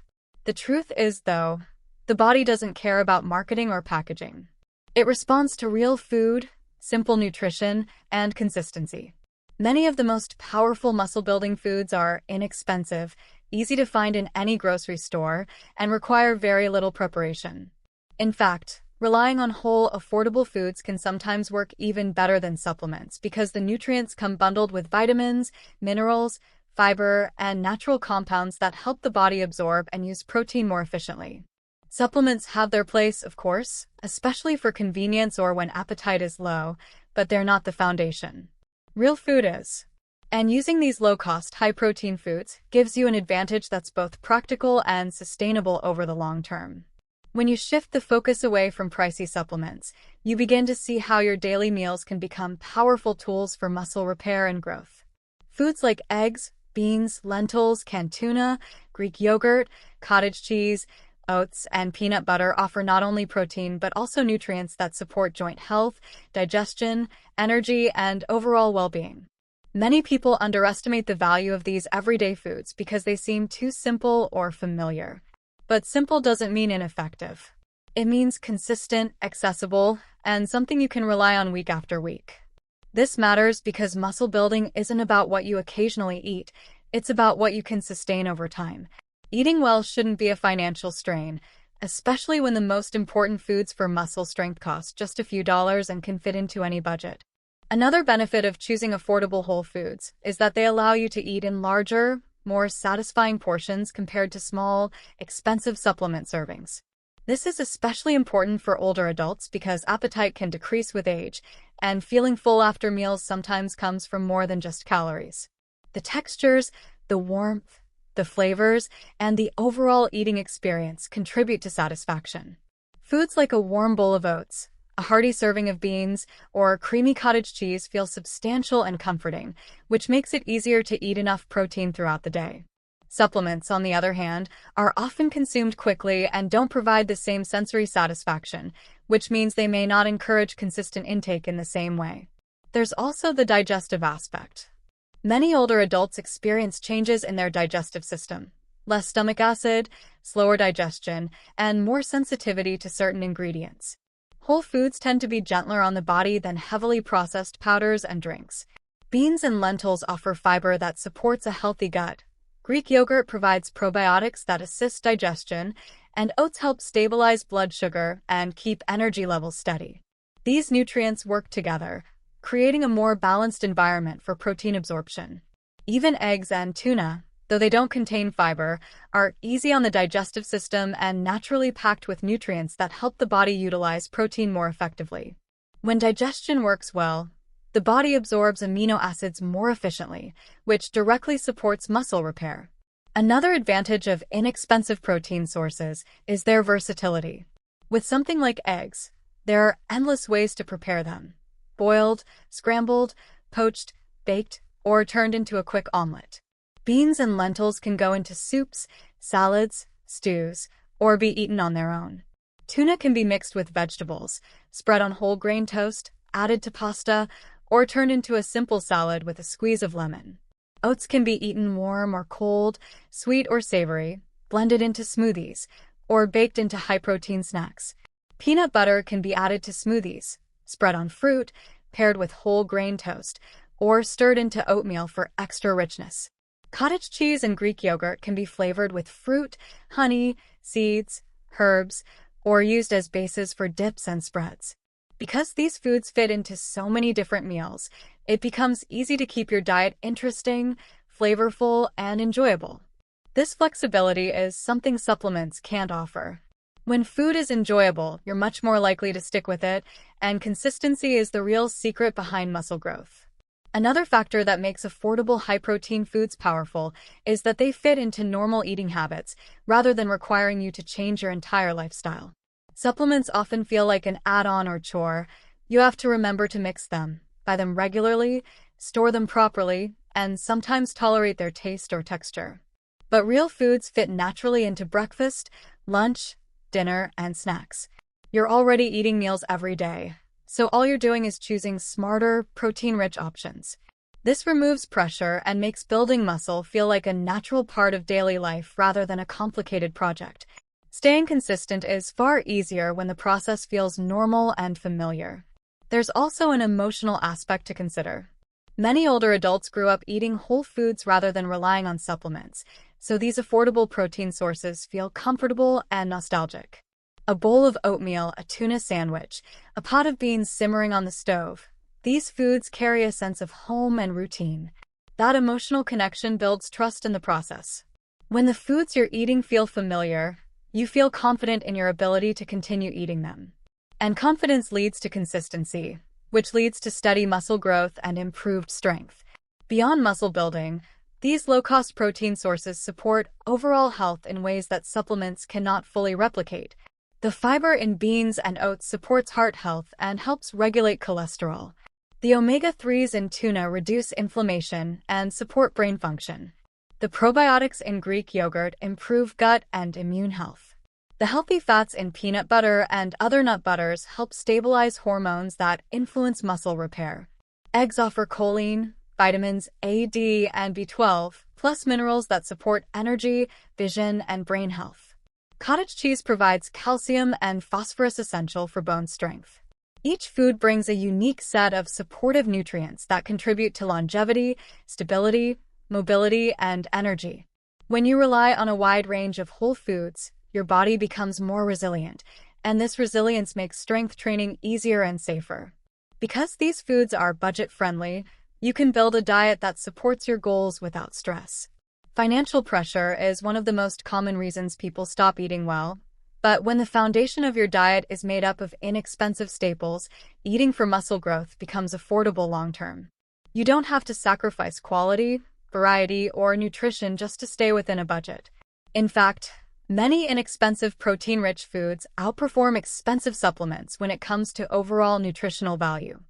The truth is, though, the body doesn't care about marketing or packaging. It responds to real food, simple nutrition, and consistency. Many of the most powerful muscle-building foods are inexpensive, easy to find in any grocery store, and require very little preparation. In fact, relying on whole, affordable foods can sometimes work even better than supplements because the nutrients come bundled with vitamins, minerals, fiber, and natural compounds that help the body absorb and use protein more efficiently. Supplements have their place, of course, especially for convenience or when appetite is low, but they're not the foundation. Real food is. And using these low-cost, high-protein foods gives you an advantage that's both practical and sustainable over the long term. When you shift the focus away from pricey supplements, you begin to see how your daily meals can become powerful tools for muscle repair and growth. Foods like eggs, beans, lentils, canned tuna, Greek yogurt, cottage cheese, oats, and peanut butter offer not only protein but also nutrients that support joint health, digestion, energy, and overall well-being. Many people underestimate the value of these everyday foods because they seem too simple or familiar. But simple doesn't mean ineffective. It means consistent, accessible, and something you can rely on week after week. This matters because muscle building isn't about what you occasionally eat, it's about what you can sustain over time. Eating well shouldn't be a financial strain, especially when the most important foods for muscle strength cost just a few dollars and can fit into any budget. Another benefit of choosing affordable whole foods is that they allow you to eat in larger, more satisfying portions compared to small, expensive supplement servings. This is especially important for older adults because appetite can decrease with age, and feeling full after meals sometimes comes from more than just calories. The textures, the warmth, the flavors, and the overall eating experience contribute to satisfaction. Foods like a warm bowl of oats, a hearty serving of beans, or creamy cottage cheese feel substantial and comforting, which makes it easier to eat enough protein throughout the day. Supplements, on the other hand, are often consumed quickly and don't provide the same sensory satisfaction, which means they may not encourage consistent intake in the same way. There's also the digestive aspect. Many older adults experience changes in their digestive system, less stomach acid, slower digestion, and more sensitivity to certain ingredients. Whole foods tend to be gentler on the body than heavily processed powders and drinks. Beans and lentils offer fiber that supports a healthy gut. Greek yogurt provides probiotics that assist digestion, and oats help stabilize blood sugar and keep energy levels steady. These nutrients work together, creating a more balanced environment for protein absorption. Even eggs and tuna, though they don't contain fiber, are easy on the digestive system and naturally packed with nutrients that help the body utilize protein more effectively. When digestion works well, the body absorbs amino acids more efficiently, which directly supports muscle repair. Another advantage of inexpensive protein sources is their versatility. With something like eggs, there are endless ways to prepare them: boiled, scrambled, poached, baked, or turned into a quick omelet. Beans and lentils can go into soups, salads, stews, or be eaten on their own. Tuna can be mixed with vegetables, spread on whole grain toast, added to pasta, or turned into a simple salad with a squeeze of lemon. Oats can be eaten warm or cold, sweet or savory, blended into smoothies, or baked into high-protein snacks. Peanut butter can be added to smoothies, spread on fruit, paired with whole grain toast, or stirred into oatmeal for extra richness. Cottage cheese and Greek yogurt can be flavored with fruit, honey, seeds, herbs, or used as bases for dips and spreads. Because these foods fit into so many different meals, it becomes easy to keep your diet interesting, flavorful, and enjoyable. This flexibility is something supplements can't offer. When food is enjoyable, you're much more likely to stick with it, and consistency is the real secret behind muscle growth. Another factor that makes affordable high-protein foods powerful is that they fit into normal eating habits rather than requiring you to change your entire lifestyle. Supplements often feel like an add-on or chore. You have to remember to mix them, buy them regularly, store them properly, and sometimes tolerate their taste or texture. But real foods fit naturally into breakfast, lunch, dinner, and snacks. You're already eating meals every day, so all you're doing is choosing smarter, protein-rich options. This removes pressure and makes building muscle feel like a natural part of daily life rather than a complicated project. Staying consistent is far easier when the process feels normal and familiar. There's also an emotional aspect to consider. Many older adults grew up eating whole foods rather than relying on supplements, so these affordable protein sources feel comfortable and nostalgic. A bowl of oatmeal, a tuna sandwich, a pot of beans simmering on the stove. These foods carry a sense of home and routine. That emotional connection builds trust in the process. When the foods you're eating feel familiar, you feel confident in your ability to continue eating them. And confidence leads to consistency, which leads to steady muscle growth and improved strength. Beyond muscle building, these low-cost protein sources support overall health in ways that supplements cannot fully replicate. The fiber in beans and oats supports heart health and helps regulate cholesterol. The omega-3s in tuna reduce inflammation and support brain function. The probiotics in Greek yogurt improve gut and immune health. The healthy fats in peanut butter and other nut butters help stabilize hormones that influence muscle repair. Eggs offer choline, vitamins A, D, and B12, plus minerals that support energy, vision, and brain health. Cottage cheese provides calcium and phosphorus essential for bone strength. Each food brings a unique set of supportive nutrients that contribute to longevity, stability, mobility, and energy. When you rely on a wide range of whole foods, your body becomes more resilient, and this resilience makes strength training easier and safer. Because these foods are budget-friendly, you can build a diet that supports your goals without stress. Financial pressure is one of the most common reasons people stop eating well, but when the foundation of your diet is made up of inexpensive staples, eating for muscle growth becomes affordable long-term. You don't have to sacrifice quality, variety, or nutrition just to stay within a budget. In fact, many inexpensive protein-rich foods outperform expensive supplements when it comes to overall nutritional value.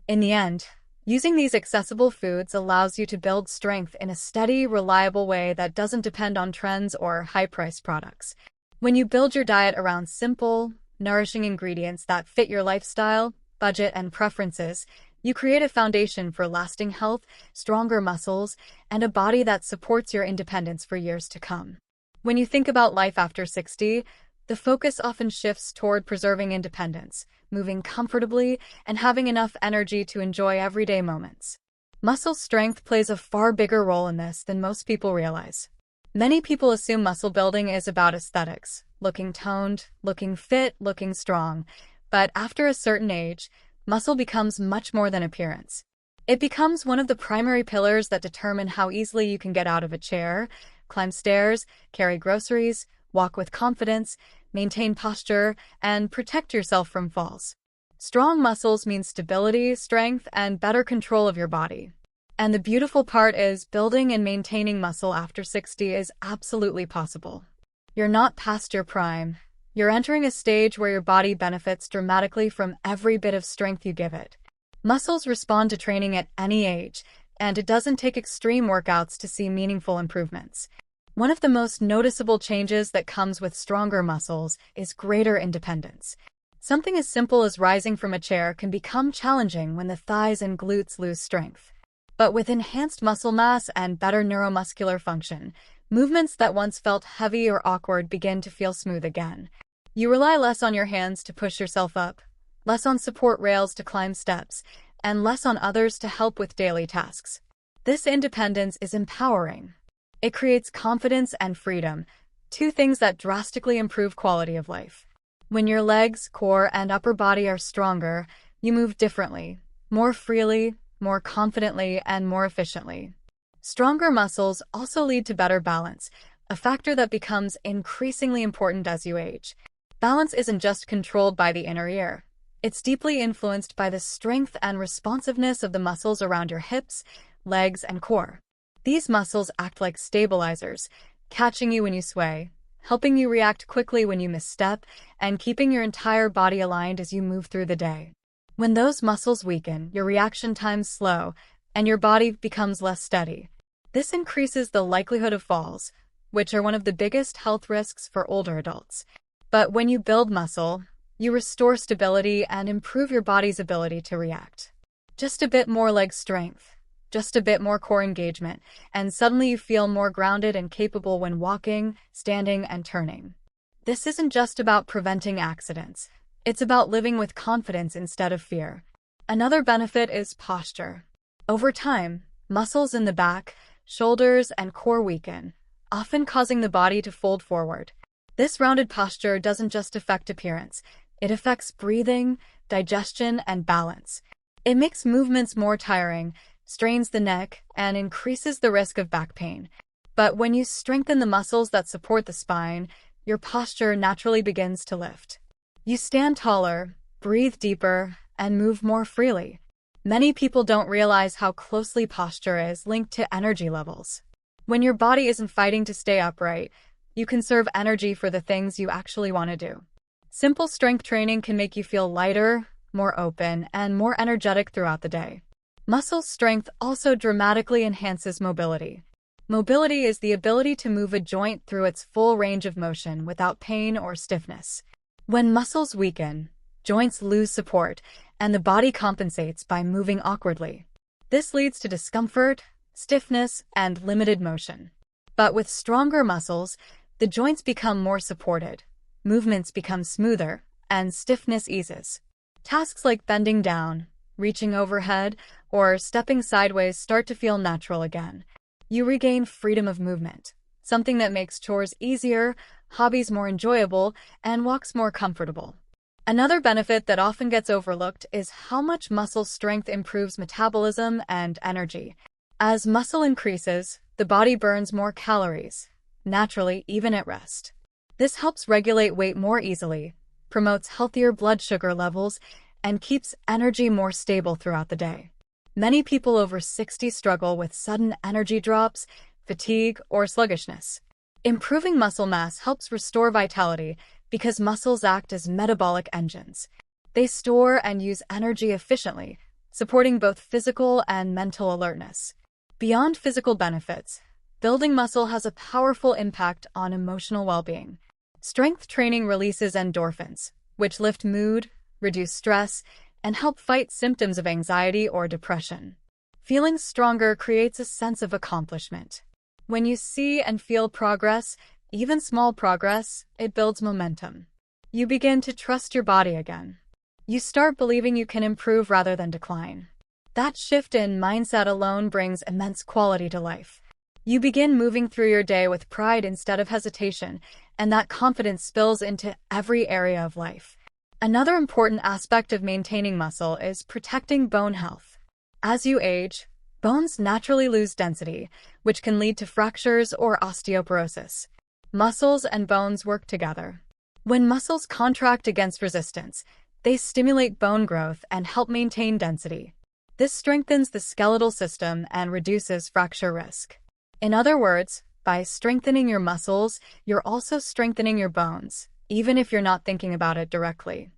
In the end, using these accessible foods allows you to build strength in a steady, reliable way that doesn't depend on trends or high-priced products. When you build your diet around simple, nourishing ingredients that fit your lifestyle, budget, and preferences, you create a foundation for lasting health, stronger muscles, and a body that supports your independence for years to come. When you think about life after 60, the focus often shifts toward preserving independence, moving comfortably, and having enough energy to enjoy everyday moments. Muscle strength plays a far bigger role in this than most people realize. Many people assume muscle building is about aesthetics, looking toned, looking fit, looking strong, but after a certain age, muscle becomes much more than appearance. It becomes one of the primary pillars that determine how easily you can get out of a chair, climb stairs, carry groceries, walk with confidence, maintain posture, and protect yourself from falls. Strong muscles mean stability, strength, and better control of your body. And the beautiful part is building and maintaining muscle after 60 is absolutely possible. You're not past your prime. You're entering a stage where your body benefits dramatically from every bit of strength you give it. Muscles respond to training at any age, and it doesn't take extreme workouts to see meaningful improvements. One of the most noticeable changes that comes with stronger muscles is greater independence. Something as simple as rising from a chair can become challenging when the thighs and glutes lose strength. But with enhanced muscle mass and better neuromuscular function, movements that once felt heavy or awkward begin to feel smooth again. You rely less on your hands to push yourself up, less on support rails to climb steps, and less on others to help with daily tasks. This independence is empowering. It creates confidence and freedom, two things that drastically improve quality of life. When your legs, core, and upper body are stronger, you move differently, more freely, more confidently, and more efficiently. Stronger muscles also lead to better balance, a factor that becomes increasingly important as you age. Balance isn't just controlled by the inner ear. It's deeply influenced by the strength and responsiveness of the muscles around your hips, legs, and core. These muscles act like stabilizers, catching you when you sway, helping you react quickly when you misstep, and keeping your entire body aligned as you move through the day. When those muscles weaken, your reaction times slow, and your body becomes less steady. This increases the likelihood of falls, which are one of the biggest health risks for older adults. But when you build muscle, you restore stability and improve your body's ability to react. Just a bit more leg strength, just a bit more core engagement, and suddenly you feel more grounded and capable when walking, standing, and turning. This isn't just about preventing accidents. It's about living with confidence instead of fear. Another benefit is posture. Over time, muscles in the back, shoulders, and core weaken, often causing the body to fold forward. This rounded posture doesn't just affect appearance. It affects breathing, digestion, and balance. It makes movements more tiring, strains the neck, and increases the risk of back pain. But when you strengthen the muscles that support the spine, your posture naturally begins to lift. You stand taller, breathe deeper, and move more freely. Many people don't realize how closely posture is linked to energy levels. When your body isn't fighting to stay upright, you conserve energy for the things you actually want to do. Simple strength training can make you feel lighter, more open, and more energetic throughout the day. Muscle strength also dramatically enhances mobility. Mobility is the ability to move a joint through its full range of motion without pain or stiffness. When muscles weaken, joints lose support, and the body compensates by moving awkwardly. This leads to discomfort, stiffness, and limited motion. But with stronger muscles, the joints become more supported, movements become smoother, and stiffness eases. Tasks like bending down, reaching overhead, or stepping sideways start to feel natural again. You regain freedom of movement, something that makes chores easier, hobbies more enjoyable, and walks more comfortable. Another benefit that often gets overlooked is how much muscle strength improves metabolism and energy. As muscle increases, the body burns more calories, naturally even at rest. This helps regulate weight more easily, promotes healthier blood sugar levels, and keeps energy more stable throughout the day. Many people over 60 struggle with sudden energy drops, fatigue, or sluggishness. Improving muscle mass helps restore vitality because muscles act as metabolic engines. They store and use energy efficiently, supporting both physical and mental alertness. Beyond physical benefits, building muscle has a powerful impact on emotional well-being. Strength training releases endorphins, which lift mood, reduce stress, and help fight symptoms of anxiety or depression. Feeling stronger creates a sense of accomplishment. When you see and feel progress, even small progress, it builds momentum. You begin to trust your body again. You start believing you can improve rather than decline. That shift in mindset alone brings immense quality to life. You begin moving through your day with pride instead of hesitation, and that confidence spills into every area of life. Another important aspect of maintaining muscle is protecting bone health. As you age, bones naturally lose density, which can lead to fractures or osteoporosis. Muscles and bones work together. When muscles contract against resistance, they stimulate bone growth and help maintain density. This strengthens the skeletal system and reduces fracture risk. In other words, by strengthening your muscles, you're also strengthening your bones, even if you're not thinking about it directly.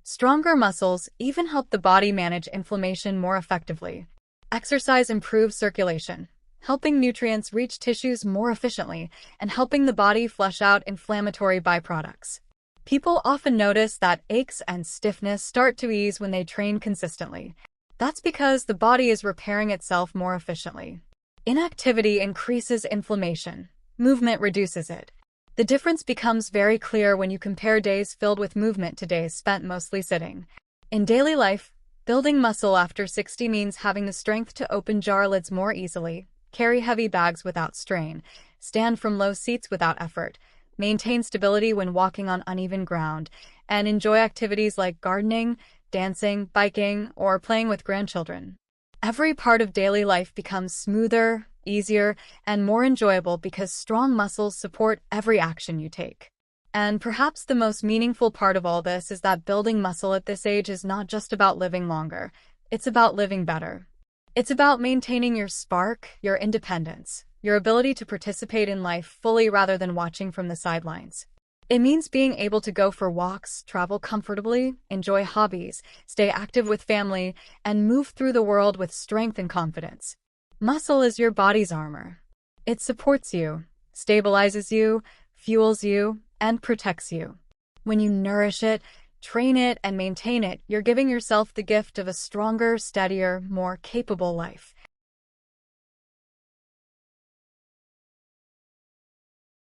Stronger muscles even help the body manage inflammation more effectively. Exercise improves circulation, helping nutrients reach tissues more efficiently and helping the body flush out inflammatory byproducts. People often notice that aches and stiffness start to ease when they train consistently. That's because the body is repairing itself more efficiently. Inactivity increases inflammation. Movement reduces it. The difference becomes very clear when you compare days filled with movement to days spent mostly sitting. In daily life, building muscle after 60 means having the strength to open jar lids more easily, carry heavy bags without strain, stand from low seats without effort, maintain stability when walking on uneven ground, and enjoy activities like gardening, dancing, biking, or playing with grandchildren. Every part of daily life becomes smoother, easier, and more enjoyable because strong muscles support every action you take. And perhaps the most meaningful part of all this is that building muscle at this age is not just about living longer, it's about living better. It's about maintaining your spark, your independence, your ability to participate in life fully rather than watching from the sidelines. It means being able to go for walks, travel comfortably, enjoy hobbies, stay active with family, and move through the world with strength and confidence. Muscle is your body's armor. It supports you, stabilizes you, fuels you, and protects you. When you nourish it, train it, and maintain it, you're giving yourself the gift of a stronger, steadier, more capable life.